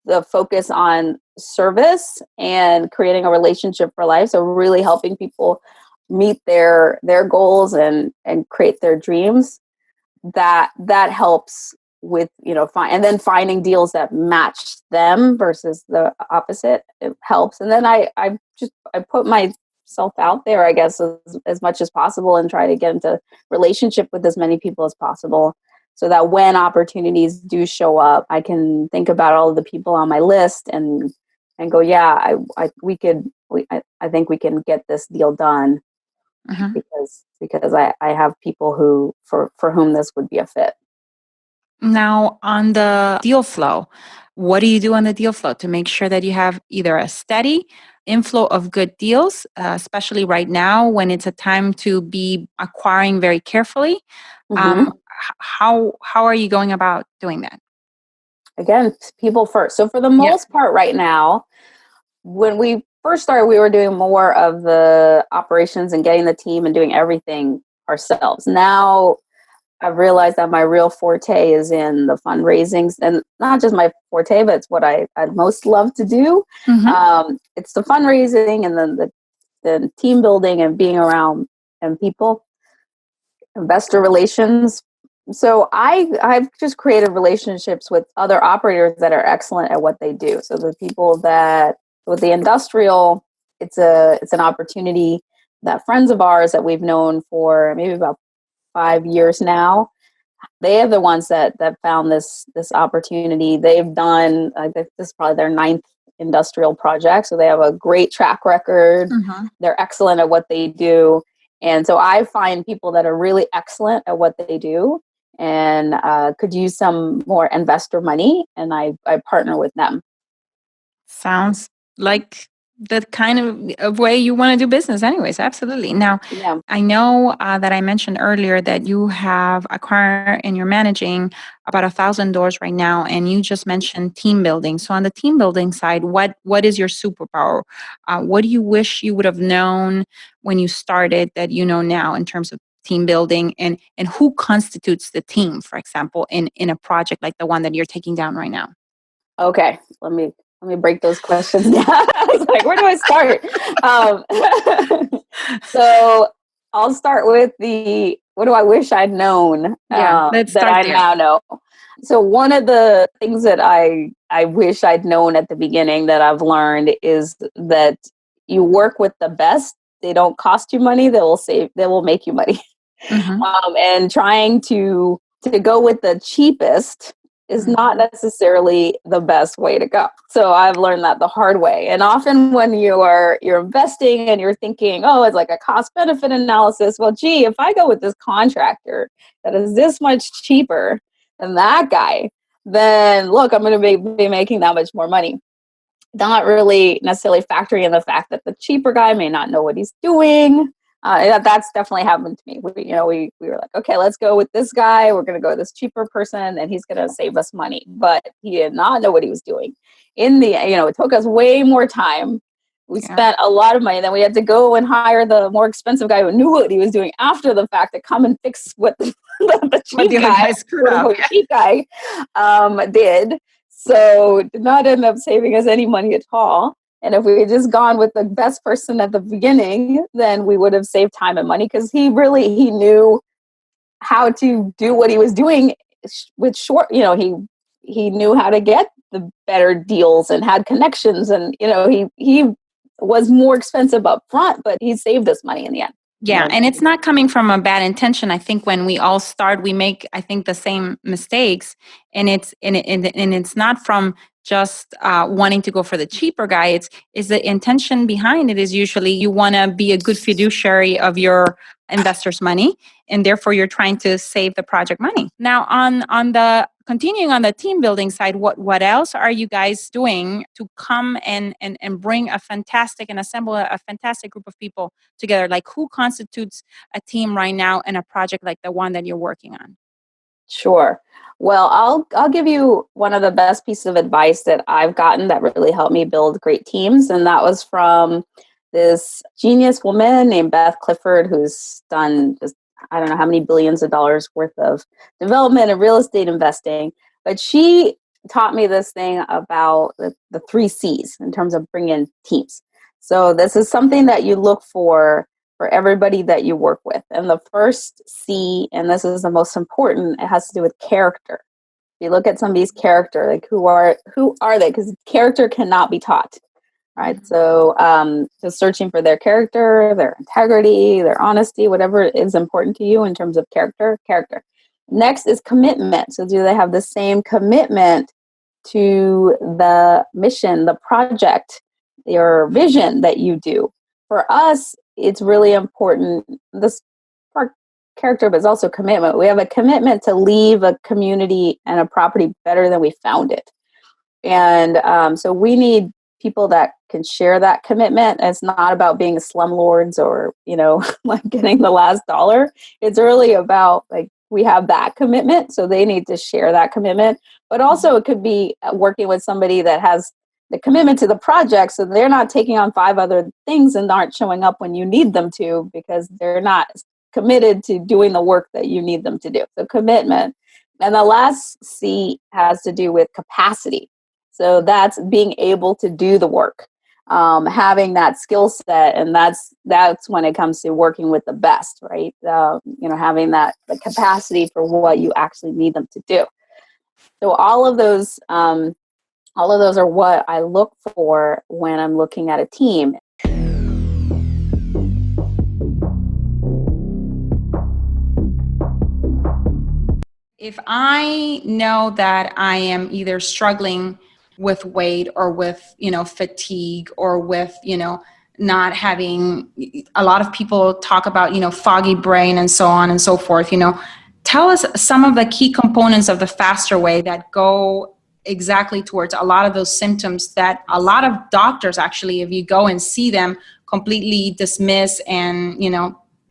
G: the focus on service and creating a relationship for life. So really helping people meet their goals and create their dreams. That helps with, and then finding deals that match them versus the opposite. It helps. And then I put myself out there, I guess, as much as possible, and try to get into relationship with as many people as possible, so that when opportunities do show up, I can think about all of the people on my list and go, yeah, I think we can get this deal done, because I have people who for whom this would be a fit.
A: Now, on the deal flow, what do you do on the deal flow to make sure that you have either a steady inflow of good deals, especially right now when it's a time to be acquiring very carefully? How are you going about doing that?
G: Again, people first. So for the most part right now, when we first started, we were doing more of the operations and getting the team and doing everything ourselves. Now I've realized that my real forte is in the fundraisings, and not just my forte, but it's what I'd most love to do. It's the fundraising, and then the team building and being around and people, investor relations. So I've just created relationships with other operators that are excellent at what they do. So the people that, with the industrial, it's an opportunity that friends of ours that we've known for maybe about 5 years now, they are the ones that found this opportunity. They've done, this is probably their 9th industrial project, so they have a great track record. They're excellent at what they do, and so I find people that are really excellent at what they do and could use some more investor money, and I partner with them.
A: Sounds like the kind of way you want to do business anyways. Absolutely. Now, I know that I mentioned earlier that you have acquired and you're managing about 1,000 doors right now, and you just mentioned team building. So on the team building side, what is your superpower? What do you wish you would have known when you started that you know now in terms of team building, and who constitutes the team, for example, in a project like the one that you're taking down right now?
G: Okay, let me break those questions down. I was like, where do I start? So I'll start with what do I wish I'd known
A: let's
G: that
A: start
G: I
A: there.
G: now know. So one of the things that I wish I'd known at the beginning that I've learned is that you work with the best. They don't cost you money. They will make you money. And trying to go with the cheapest is not necessarily the best way to go. So I've learned that the hard way. And often when you're investing and you're thinking, oh, it's like a cost benefit analysis. Well, gee, if I go with this contractor that is this much cheaper than that guy, then look, I'm going to be making that much more money. Not really necessarily factoring in the fact that the cheaper guy may not know what he's doing. That's definitely happened to me. We were like, okay, let's go with this guy. We're going to go with this cheaper person, and he's going to save us money. But he did not know what he was doing. It took us way more time. We spent a lot of money. Then we had to go and hire the more expensive guy who knew what he was doing after the fact to come and fix what the cheap guy, cheap guy, did. So did not end up saving us any money at all. And if we had just gone with the best person at the beginning, then we would have saved time and money, because he knew how to do what he was doing with short. He knew how to get the better deals and had connections, and he was more expensive up front, but he saved us money in the end.
A: Yeah, and it's not coming from a bad intention. I think when we all start, we make, I think, the same mistakes, and it's not from just wanting to go for the cheaper guy. It's the intention behind it is usually you want to be a good fiduciary of your investors' money, and therefore you're trying to save the project money. Now, on the continuing on the team building side, what else are you guys doing to come and bring a fantastic and assemble a fantastic group of people together? Like, who constitutes a team right now in a project like the one that you're working on?
G: Sure. Well, I'll give you one of the best pieces of advice that I've gotten that really helped me build great teams, and that was from this genius woman named Beth Clifford, who's done just I don't know how many billions of dollars worth of development and real estate investing. But she taught me this thing about the 3 C's in terms of bringing teams. So this is something that you look for everybody that you work with. And the first C, and this is the most important, it has to do with character. If you look at somebody's character, like who are they? Because character cannot be taught. Right. So just searching for their character, their integrity, their honesty, whatever is important to you in terms of character. Next is commitment. So do they have the same commitment to the mission, the project, your vision that you do? For us, it's really important, this part character, but it's also commitment. We have a commitment to leave a community and a property better than we found it. And so we need people that can share that commitment. It's not about being slumlords or, like getting the last dollar. It's really about like, we have that commitment. So they need to share that commitment, but also it could be working with somebody that has the commitment to the project. So they're not taking on 5 other things and aren't showing up when you need them to, because they're not committed to doing the work that you need them to do. So commitment. And the last C has to do with capacity. So that's being able to do the work, having that skill set, and that's when it comes to working with the best, right? Having the capacity for what you actually need them to do. So all of those are what I look for when I'm looking at a team.
A: If I know that I am either struggling with weight or with, fatigue or with, not having, a lot of people talk about, foggy brain and so on and so forth, tell us some of the key components of the faster way that go exactly towards a lot of those symptoms that a lot of doctors actually, if you go and see them, completely dismiss and,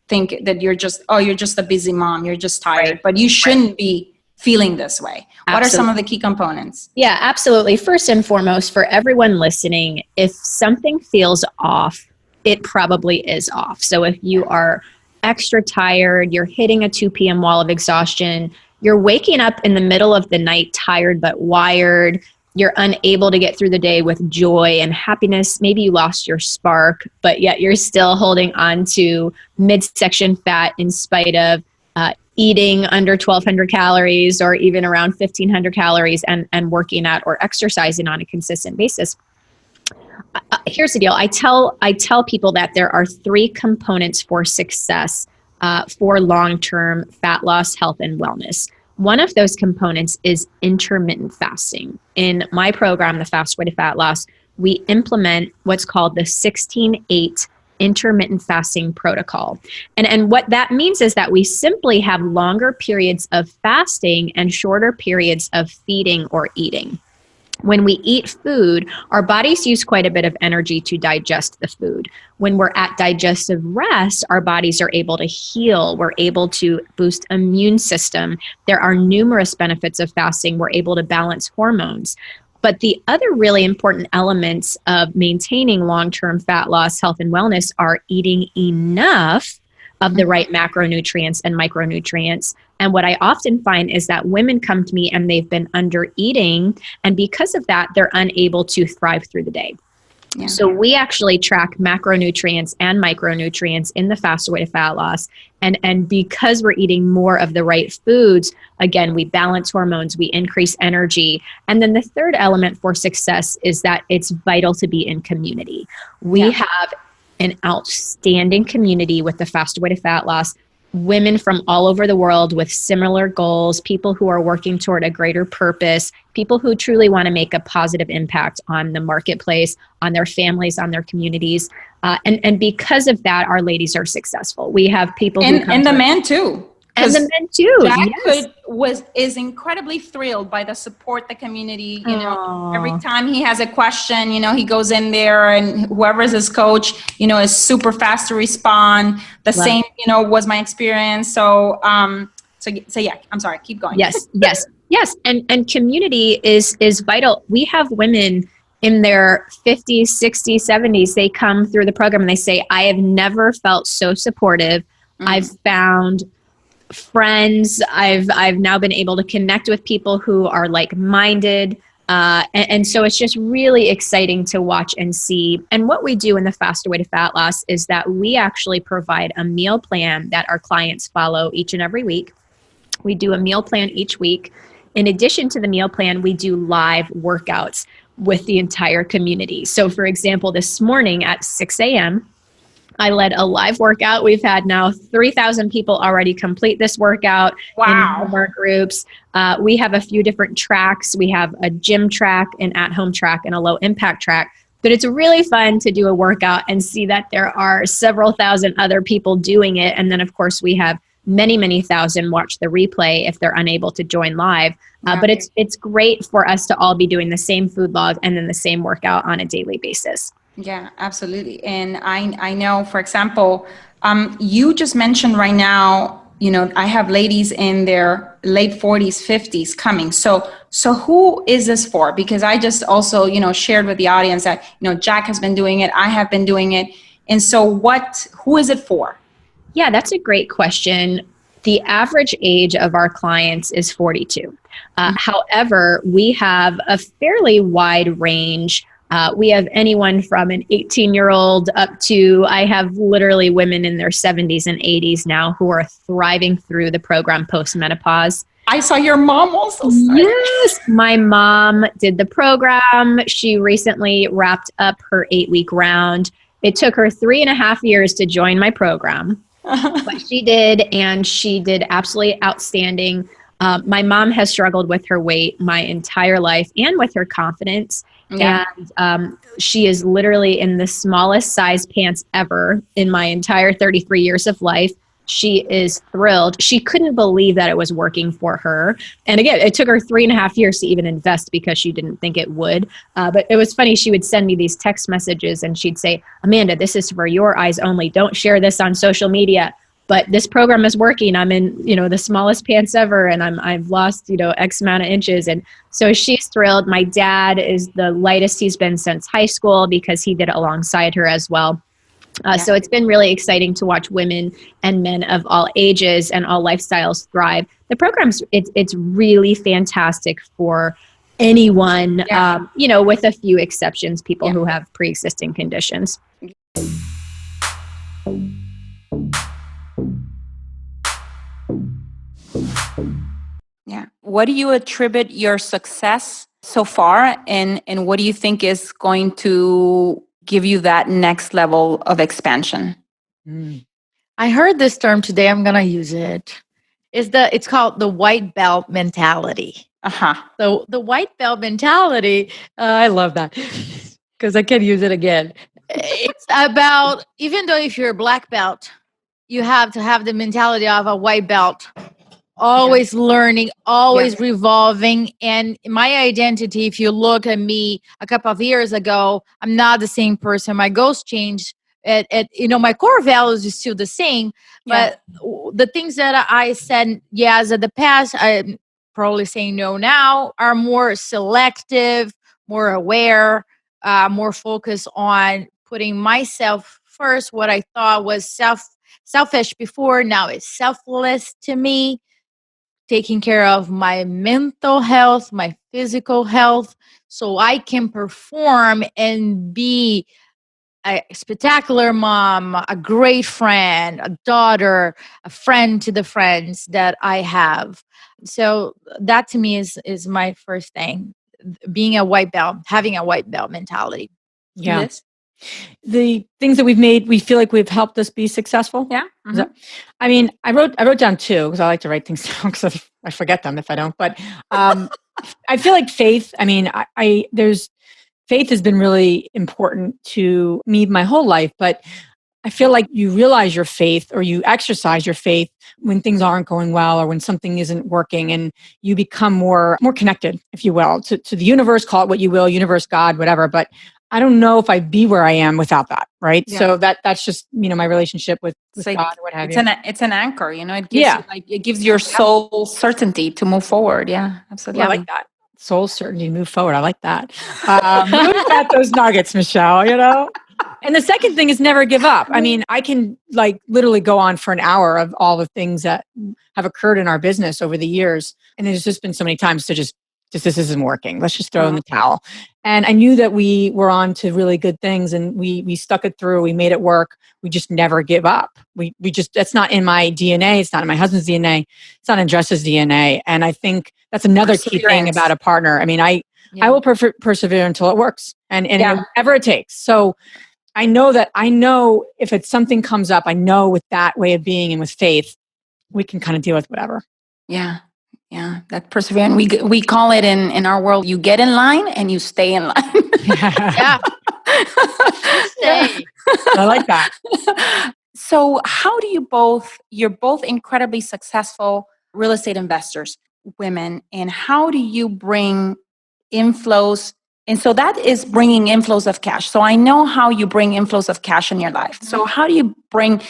A: think that you're just a busy mom, you're just tired, right. But you shouldn't be feeling this way. Absolutely. What are some of the key components?
H: Yeah, absolutely. First and foremost, for everyone listening, if something feels off, it probably is off. So if you are extra tired, you're hitting a 2 p.m. wall of exhaustion, you're waking up in the middle of the night tired but wired, you're unable to get through the day with joy and happiness, maybe you lost your spark, but yet you're still holding on to midsection fat in spite of eating under 1,200 calories or even around 1,500 calories and working out or exercising on a consistent basis. Here's the deal. I tell people that there are 3 components for success for long-term fat loss, health, and wellness. One of those components is intermittent fasting. In my program, The Fast Way to Fat Loss, we implement what's called the 16-8 intermittent fasting protocol. And what that means is that we simply have longer periods of fasting and shorter periods of feeding or eating. When we eat food, our bodies use quite a bit of energy to digest the food. When we're at digestive rest, our bodies are able to heal. We're able to boost immune system. There are numerous benefits of fasting. We're able to balance hormones. But the other really important elements of maintaining long-term fat loss, health, and wellness are eating enough of the right macronutrients and micronutrients. And what I often find is that women come to me and they've been under eating, and because of that, they're unable to thrive through the day.
A: Yeah.
H: So we actually track macronutrients and micronutrients in the fastest way to fat loss. And because we're eating more of the right foods, again, we balance hormones, we increase energy. And then the third element for success is that it's vital to be in community. We have an outstanding community with the fastest way to fat loss. Women from all over the world with similar goals, people who are working toward a greater purpose, people who truly want to make a positive impact on the marketplace, on their families, on their communities. And because of that, our ladies are successful. We have people who come
A: and the men too.
H: And the men too.
A: Jack is incredibly thrilled by the support the community. You know, every time he has a question, you know, he goes in there, and whoever is his coach, you know, is super fast to respond. The same, you know, was my experience. So, so yeah. I'm sorry. Keep going.
H: Yes. And community is vital. We have women in their 50s, 60s, 70s. They come through the program and they say, "I have never felt so supportive. I've found friends. I've now been able to connect with people who are like-minded." And so it's just really exciting to watch and see. And what we do in the Faster Way to Fat Loss is that we actually provide a meal plan that our clients follow each and every week. We do a meal plan each week. In addition to the meal plan, we do live workouts with the entire community. So for example, this morning at 6 a.m., I led a live workout. We've had now 3,000 people already complete this workout in our groups. We have a few different tracks. We have a gym track, an at-home track, and a low-impact track. But it's really fun to do a workout and see that there are several thousand other people doing it. And then, of course, we have many, many thousand watch the replay if they're unable to join live. But it's great for us to all be doing the same food log and then the same workout on a daily basis.
A: Yeah, absolutely. And I know, for example, you just mentioned right now, you know, I have ladies in their late 40s, 50s coming. So who is this for? Because I just also, you know, shared with the audience that, you know, Jack has been doing it. I have been doing it. And so who is it for?
H: Yeah, that's a great question. The average age of our clients is 42. However, we have a fairly wide range. We have anyone from an 18-year-old up to, I have literally women in their 70s and 80s now who are thriving through the program post-menopause.
A: I saw your mom also.
H: Yes, my mom did the program. She recently wrapped up her 8-week round. It took her 3.5 years to join my program, but she did, and she did absolutely outstanding. My mom has struggled with her weight my entire life and with her confidence. Yeah. And she is literally in the smallest size pants ever in my entire 33 years of life. She is thrilled. She couldn't believe that it was working for her. And again, it took her 3.5 years to even invest because she didn't think it would. But it was funny. She would send me these text messages and she'd say, "Amanda, this is for your eyes only. Don't share this on social media. But this program is working. I'm in, you know, the smallest pants ever, and I've lost, you know, X amount of inches." And so she's thrilled. My dad is the lightest he's been since high school because he did it alongside her as well. So it's been really exciting to watch women and men of all ages and all lifestyles thrive. The program's it's really fantastic for anyone, you know, with a few exceptions, people who have pre-existing conditions.
A: Yeah. What do you attribute your success so far, and what do you think is going to give you that next level of expansion?
I: I heard this term today. I'm going to use it. It's called the white belt mentality. So the white belt mentality, I love that because I can use it again. It's about, even though if you're a black belt, you have to have the mentality of a white belt. Always learning, always revolving. And my identity, if you look at me a couple of years ago, I'm not the same person. My goals changed. You know, my core values is still the same. But the things that I said yes in the past, I'm probably saying no now, are more selective, more aware, more focused on putting myself first. What I thought was selfish before, now it's selfless to me. taking care of my mental health, my physical health, so I can perform and be a spectacular mom, a great friend, a daughter, a friend to the friends that I have. So that to me is my first thing, being a white belt, having a white belt mentality.
A: Yeah.
J: Liz? The things that we've made, we feel like we've helped us be successful.
A: Yeah.
J: I mean, I wrote down two because I like to write things down because I forget them if I don't. But I feel like faith. I mean, faith has been really important to me my whole life, but I feel like you realize your faith or you exercise your faith when things aren't going well or when something isn't working, and you become more connected, if you will, to the universe, call it what you will, universe, God, whatever. But I don't know if I'd be where I am without that. Right. Yeah. So that's just, my relationship with
A: like,
J: God or what have
A: it's
J: you.
A: It's an anchor, it gives you, it gives your soul certainty to move forward. Yeah, absolutely.
J: Yeah, I like that. Soul certainty, move forward. I like that. Really got those nuggets, Michelle, And the second thing is never give up. I mean, I can literally go on for an hour of all the things that have occurred in our business over the years. And there's just been so many times to just this isn't working. Let's just throw in the towel. And I knew that we were on to really good things, and we stuck it through. We made it work. We just never give up. We just, that's not in my DNA. It's not in my husband's DNA. It's not in Jess's DNA. And I think that's another key thing about a partner. I mean, I will persevere until it works and whatever it takes. So I know if it's something comes up, I know with that way of being and with faith, we can kind of deal with whatever.
A: Yeah. Yeah. That perseverance. We call it in our world, you get in line and you stay in line.
I: Yeah.
J: Stay. I like that.
A: So how do you're both incredibly successful real estate investors, women, and how do you bring inflows? And so that is bringing inflows of cash. So I know how you bring inflows of cash in your life. So how do you bring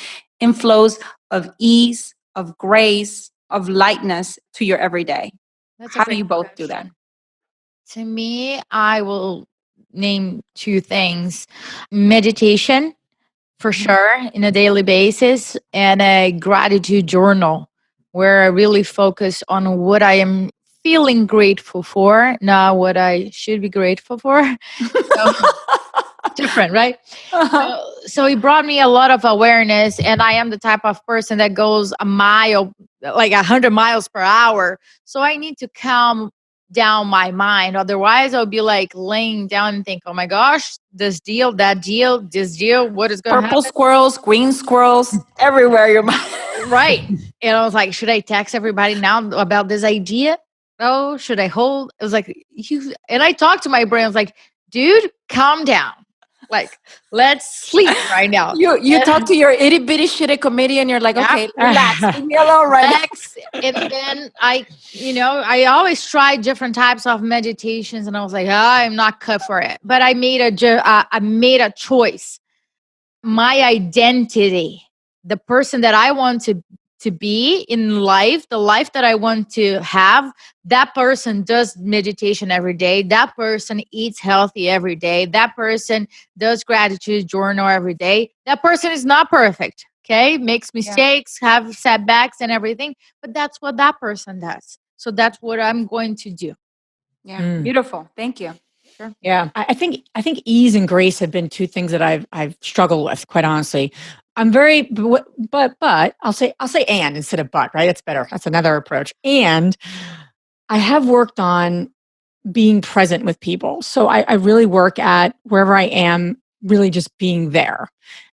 A: inflows of ease, of grace, of lightness to your everyday? How do you both do that?
I: To me, I will name two things: meditation, for sure, in a daily basis, and a gratitude journal where I really focus on what I am feeling grateful for, not what I should be grateful for. So, different, right? So it brought me a lot of awareness, and I am the type of person that goes a mile, like 100 miles per hour. So I need to calm down my mind. Otherwise, I'll be like laying down and think, oh my gosh, this deal, that deal, this deal, what is going to happen?
A: Purple squirrels, green squirrels, everywhere your mind.
I: Right. And I was like, should I text everybody now about this idea? Oh, should I hold? It was like, and I talked to my brain. I was like, dude, calm down. Like, let's sleep right now.
A: You talk to your itty bitty shitty committee and you're like, okay, relax, leave me alone right now.
I: And then I always try different types of meditations, and I was like, I'm not cut for it. But I made a choice. My identity, the person that I want to be in life, the life that I want to have, that person does meditation every day. That person eats healthy every day. That person does gratitude journal every day. That person is not perfect, okay? Makes mistakes, have setbacks and everything, but that's what that person does. So that's what I'm going to do.
A: Yeah, beautiful. Thank you.
J: Sure. Yeah, I think ease and grace have been two things that I've struggled with, quite honestly. I'm very, but I'll say and instead of but, right? That's better. That's another approach. And I have worked on being present with people. So I really work at wherever I am, really just being there.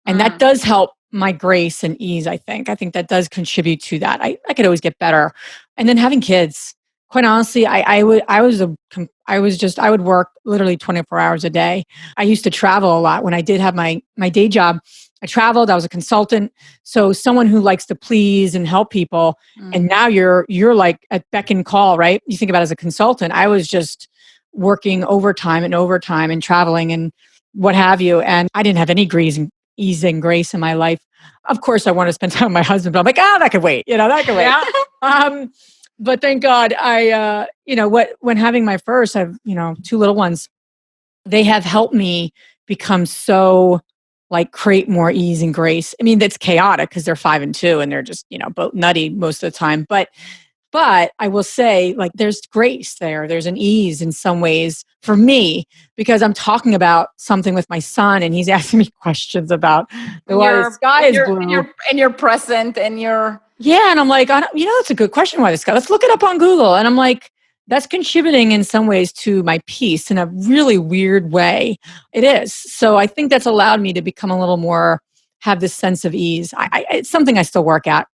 J: And that does help my grace and ease, I think. I think that does contribute to that. I could always get better. And then having kids, quite honestly, I would work literally 24 hours a day. I used to travel a lot. When I did have my day job, I traveled, I was a consultant. So someone who likes to please and help people. And now you're like at beck and call, right? You think about it as a consultant, I was just working overtime and traveling and what have you. And I didn't have any ease and grace in my life. Of course, I want to spend time with my husband, but I'm like, that could wait. That could wait. Yeah. But thank God when having my first, I've, two little ones, they have helped me become so create more ease and grace. I mean, that's chaotic because they're 5 and 2 and they're just, both nutty most of the time. But But I will say, like, there's grace there. There's an ease in some ways for me because I'm talking about something with my son and he's asking me questions about why the sky is blue.
C: And you're present and you're...
J: Yeah. And I'm like, that's a good question why the sky. Let's look it up on Google. And I'm like, that's contributing in some ways to my peace in a really weird way. It is. So I think that's allowed me to become a little more, have this sense of ease. It's something I still work at.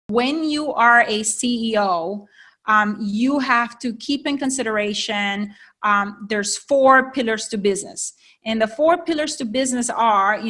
A: When you are a CEO, you have to keep in consideration, there's 4 pillars to business. And the 4 pillars to business are,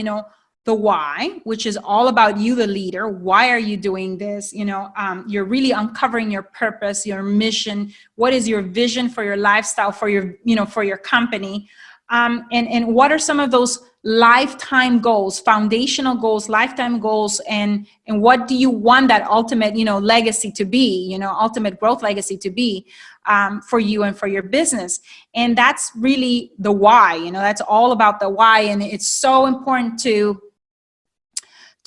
A: the why, which is all about you, the leader. Why are you doing this? You're really uncovering your purpose, your mission. What is your vision for your lifestyle, for your company? And what are some of those lifetime goals, foundational goals, lifetime goals, and what do you want that ultimate, legacy to be, ultimate growth legacy to be, for you and for your business. And that's really the why, that's all about the why. And it's so important to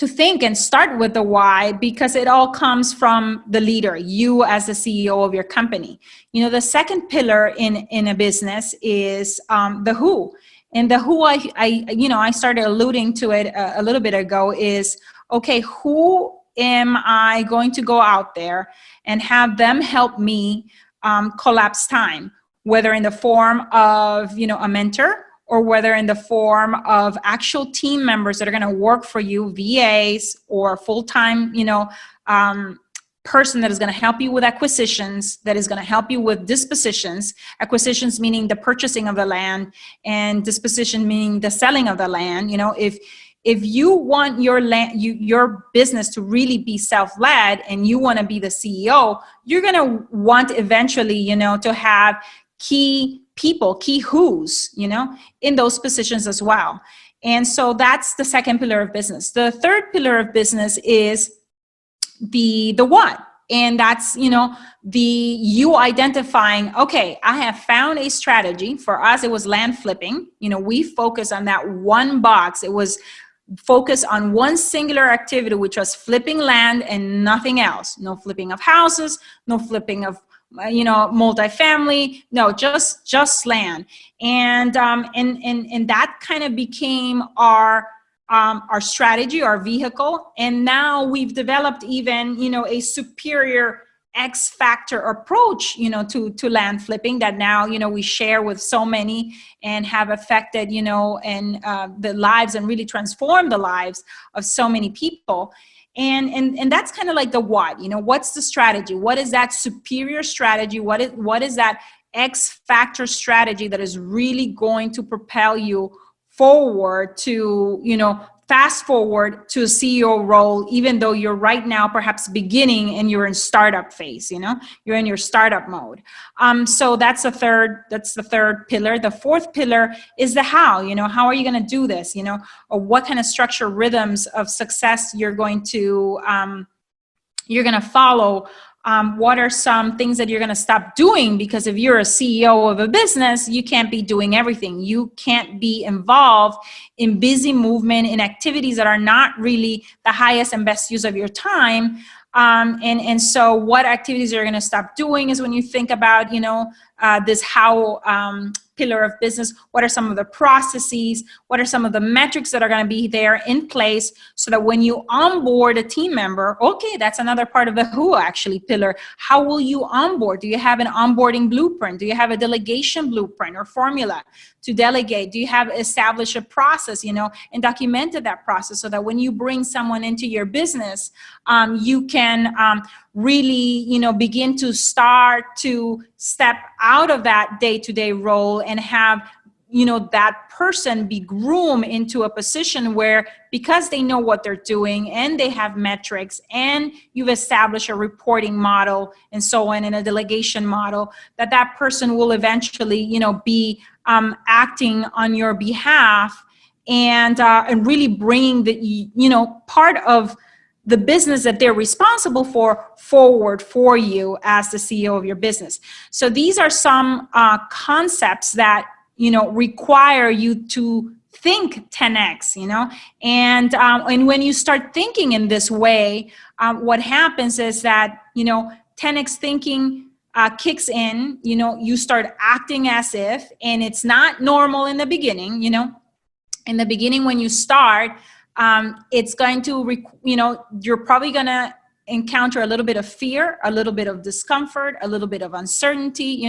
A: think and start with the why, because it all comes from the leader, you as the CEO of your company. The second pillar in a business is the who. And the who, I started alluding to it a little bit ago, is, okay, who am I going to go out there and have them help me collapse time, whether in the form of, a mentor, or whether in the form of actual team members that are going to work for you, VAs, or full-time, person that is going to help you with acquisitions, that is going to help you with dispositions. Acquisitions meaning the purchasing of the land, and disposition meaning the selling of the land. If you want your business to really be self-led, and you want to be the CEO, you're going to want eventually, to have key people, key who's, in those positions as well. And so that's the second pillar of business. The third pillar of business is the what. And that's, you identifying, okay, I have found a strategy. For us, it was land flipping. We focus on that one box. It was focus on one singular activity, which was flipping land and nothing else. No flipping of houses, no flipping of multifamily, no, just land. And that kind of became our strategy, our vehicle. And now we've developed even, a superior X factor approach, to land flipping that now, we share with so many and have affected, and the lives and really transformed the lives of so many people. And that's kind of like the what, what's the strategy? What is that superior strategy? What is that X factor strategy that is really going to propel you forward to, fast forward to a CEO role, even though you're right now perhaps beginning and you're in startup phase, you're in your startup mode. So that's the third pillar. The fourth pillar is the how. How are you going to do this? Or what kind of structure, rhythms of success you're going to follow. What are some things that you're going to stop doing? Because if you're a CEO of a business, you can't be doing everything. You can't be involved in busy movement, in activities that are not really the highest and best use of your time. And so what activities you're going to stop doing is when you think about, this how pillar of business, what are some of the processes, what are some of the metrics that are going to be there in place so that when you onboard a team member, okay, that's another part of the who actually pillar. How will you onboard? Do you have an onboarding blueprint? Do you have a delegation blueprint or formula to delegate? Do you have established a process, and documented that process so that when you bring someone into your business, you can really, begin to start to step out of that day-to-day role and have, that person be groomed into a position where, because they know what they're doing and they have metrics and you've established a reporting model and so on, and a delegation model, that person will eventually, be acting on your behalf and really bringing the, part of the business that they're responsible for forward for you as the CEO of your business. So these are some concepts that, require you to think 10x, and when you start thinking in this way, what happens is that 10x thinking kicks in. You start acting as if, and it's not normal in the beginning. In the beginning, when you start, it's going to you're probably going to encounter a little bit of fear, a little bit of discomfort, a little bit of uncertainty,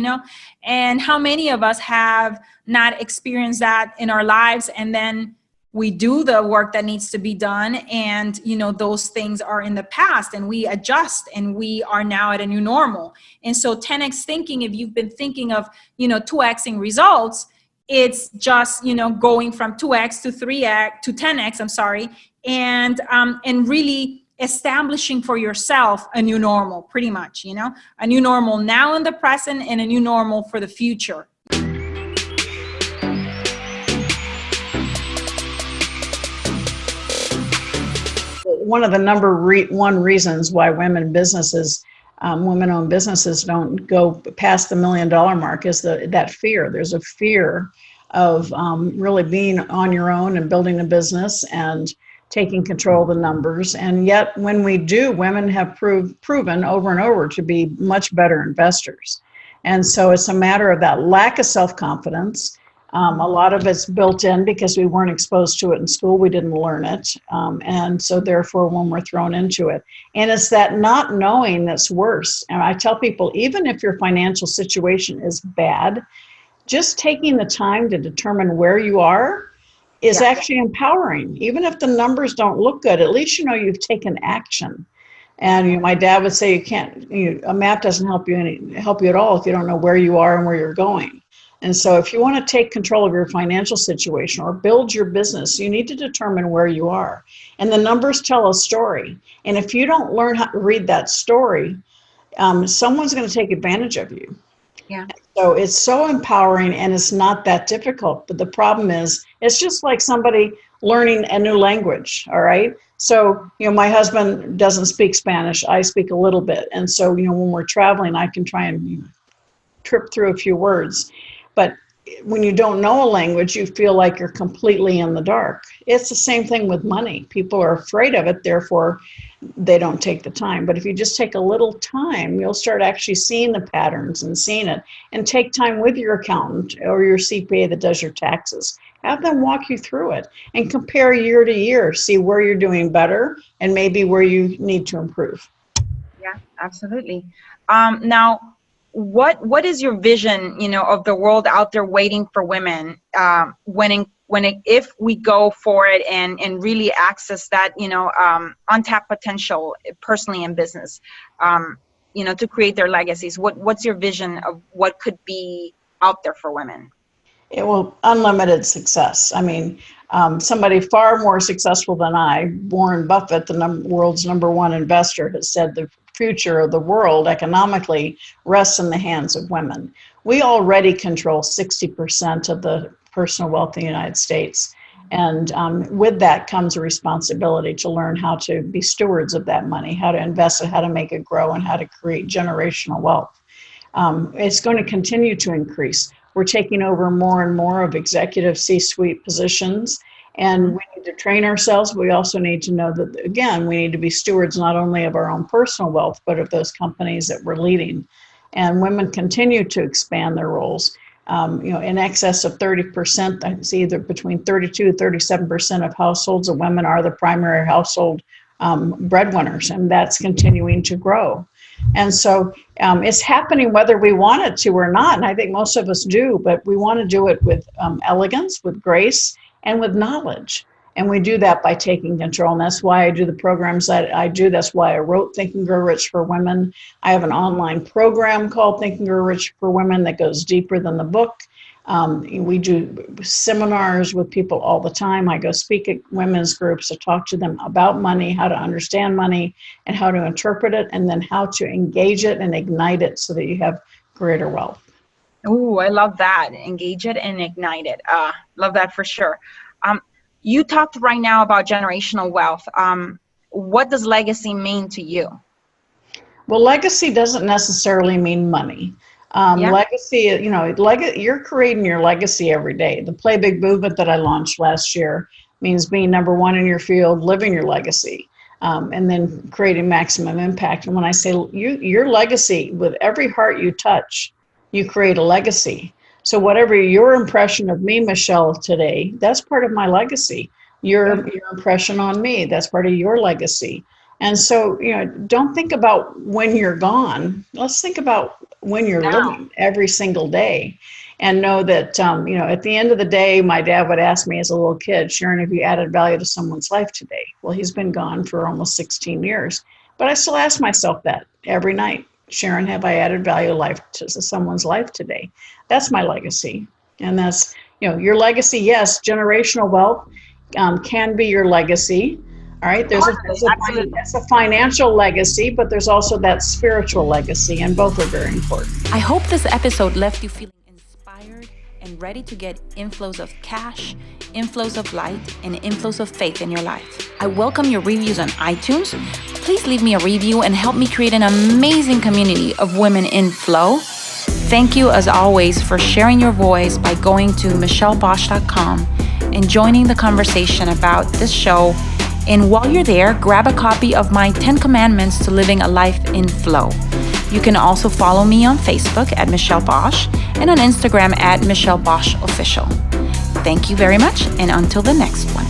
A: and how many of us have not experienced that in our lives, and then we do the work that needs to be done, and those things are in the past, and we adjust, and we are now at a new normal. And so 10x thinking, if you've been thinking of 2xing results, it's just going from 2x to 3x to 10x, I'm sorry, and really establishing for yourself a new normal, pretty much, a new normal now in the present and a new normal for the future.
K: One of the number one reasons why women-owned businesses don't go past the $1 million mark is that fear. There's a fear of really being on your own and building a business and taking control of the numbers. And yet when we do, women have proven over and over to be much better investors. And so it's a matter of that lack of self-confidence. A lot of it's built in because we weren't exposed to it in school. We didn't learn it. And so therefore, when we're thrown into it, and it's that not knowing that's worse. And I tell people, even if your financial situation is bad, just taking the time to determine where you are is actually empowering. Even if the numbers don't look good, at least you've taken action. And my dad would say, a map doesn't help you at all if you don't know where you are and where you're going. And so if you want to take control of your financial situation or build your business, you need to determine where you are. And the numbers tell a story. And if you don't learn how to read that story, someone's going to take advantage of you.
A: Yeah.
K: So it's so empowering, and it's not that difficult. But the problem is, it's just like somebody learning a new language. All right. So, my husband doesn't speak Spanish. I speak a little bit. And so, when we're traveling, I can try and trip through a few words. But when you don't know a language, you feel like you're completely in the dark. It's the same thing with money. People are afraid of it, therefore they don't take the time. But if you just take a little time, you'll start actually seeing the patterns and seeing it. And take time with your accountant or your CPA that does your taxes. Have them walk you through it and compare year to year, see where you're doing better and maybe where you need to improve.
A: Yeah, absolutely. Now, what is your vision, of the world out there waiting for women if we go for it and really access that, untapped potential personally in business, to create their legacies? What's your vision of what could be out there for women?
K: Unlimited success. I mean, somebody far more successful than I, Warren Buffett, the world's number one investor, has said the future of the world economically rests in the hands of women. We already control 60% of the personal wealth in the United States. And with that comes a responsibility to learn how to be stewards of that money, how to invest it, how to make it grow, and how to create generational wealth. It's going to continue to increase. We're taking over more and more of executive C-suite positions. And we need to train ourselves. We also need to know that, again, we need to be stewards not only of our own personal wealth, but of those companies that we're leading. And women continue to expand their roles. In excess of 30%, I see either between 32 and 37% of households of women are the primary household breadwinners, and that's continuing to grow. And so it's happening whether we want it to or not. And I think most of us do, but we want to do it with elegance, with grace, and with knowledge. And we do that by taking control. And that's why I do the programs that I do. That's why I wrote Think and Grow Rich for Women. I have an online program called Think and Grow Rich for Women that goes deeper than the book. We do seminars with people all the time. I go speak at women's groups to talk to them about money, how to understand money, and how to interpret it, and then how to engage it and ignite it so that you have greater wealth.
A: Oh, I love that. Engage it and ignite it. Love that for sure. You talked right now about generational wealth. What does legacy mean to you?
K: Well, legacy doesn't necessarily mean money. Legacy, you're creating your legacy every day. The Play Big movement that I launched last year means being number one in your field, living your legacy, and then creating maximum impact. And when I say your legacy, with every heart you touch, you create a legacy. So whatever your impression of me, Michelle, today, that's part of my legacy. Your impression on me, that's part of your legacy. And so, don't think about when you're gone. Let's think about when you're living every single day, and know that, at the end of the day, my dad would ask me as a little kid, Sharon, have you added value to someone's life today? Well, he's been gone for almost 16 years, but I still ask myself that every night. Sharon, have I added value to someone's life today? That's my legacy. And that's, your legacy. Yes, generational wealth can be your legacy. All right, that's a financial legacy, but there's also that spiritual legacy, and both are very important.
A: I hope this episode left you feeling inspired and ready to get inflows of cash, inflows of light, and inflows of faith in your life. I welcome your reviews on iTunes. Please leave me a review and help me create an amazing community of women in flow. Thank you, as always, for sharing your voice by going to michellebosch.com and joining the conversation about this show. And while you're there, grab a copy of my 10 Commandments to Living a Life in Flow. You can also follow me on Facebook at Michelle Bosch and on Instagram at Michelle Bosch Official. Thank you very much, and until the next one.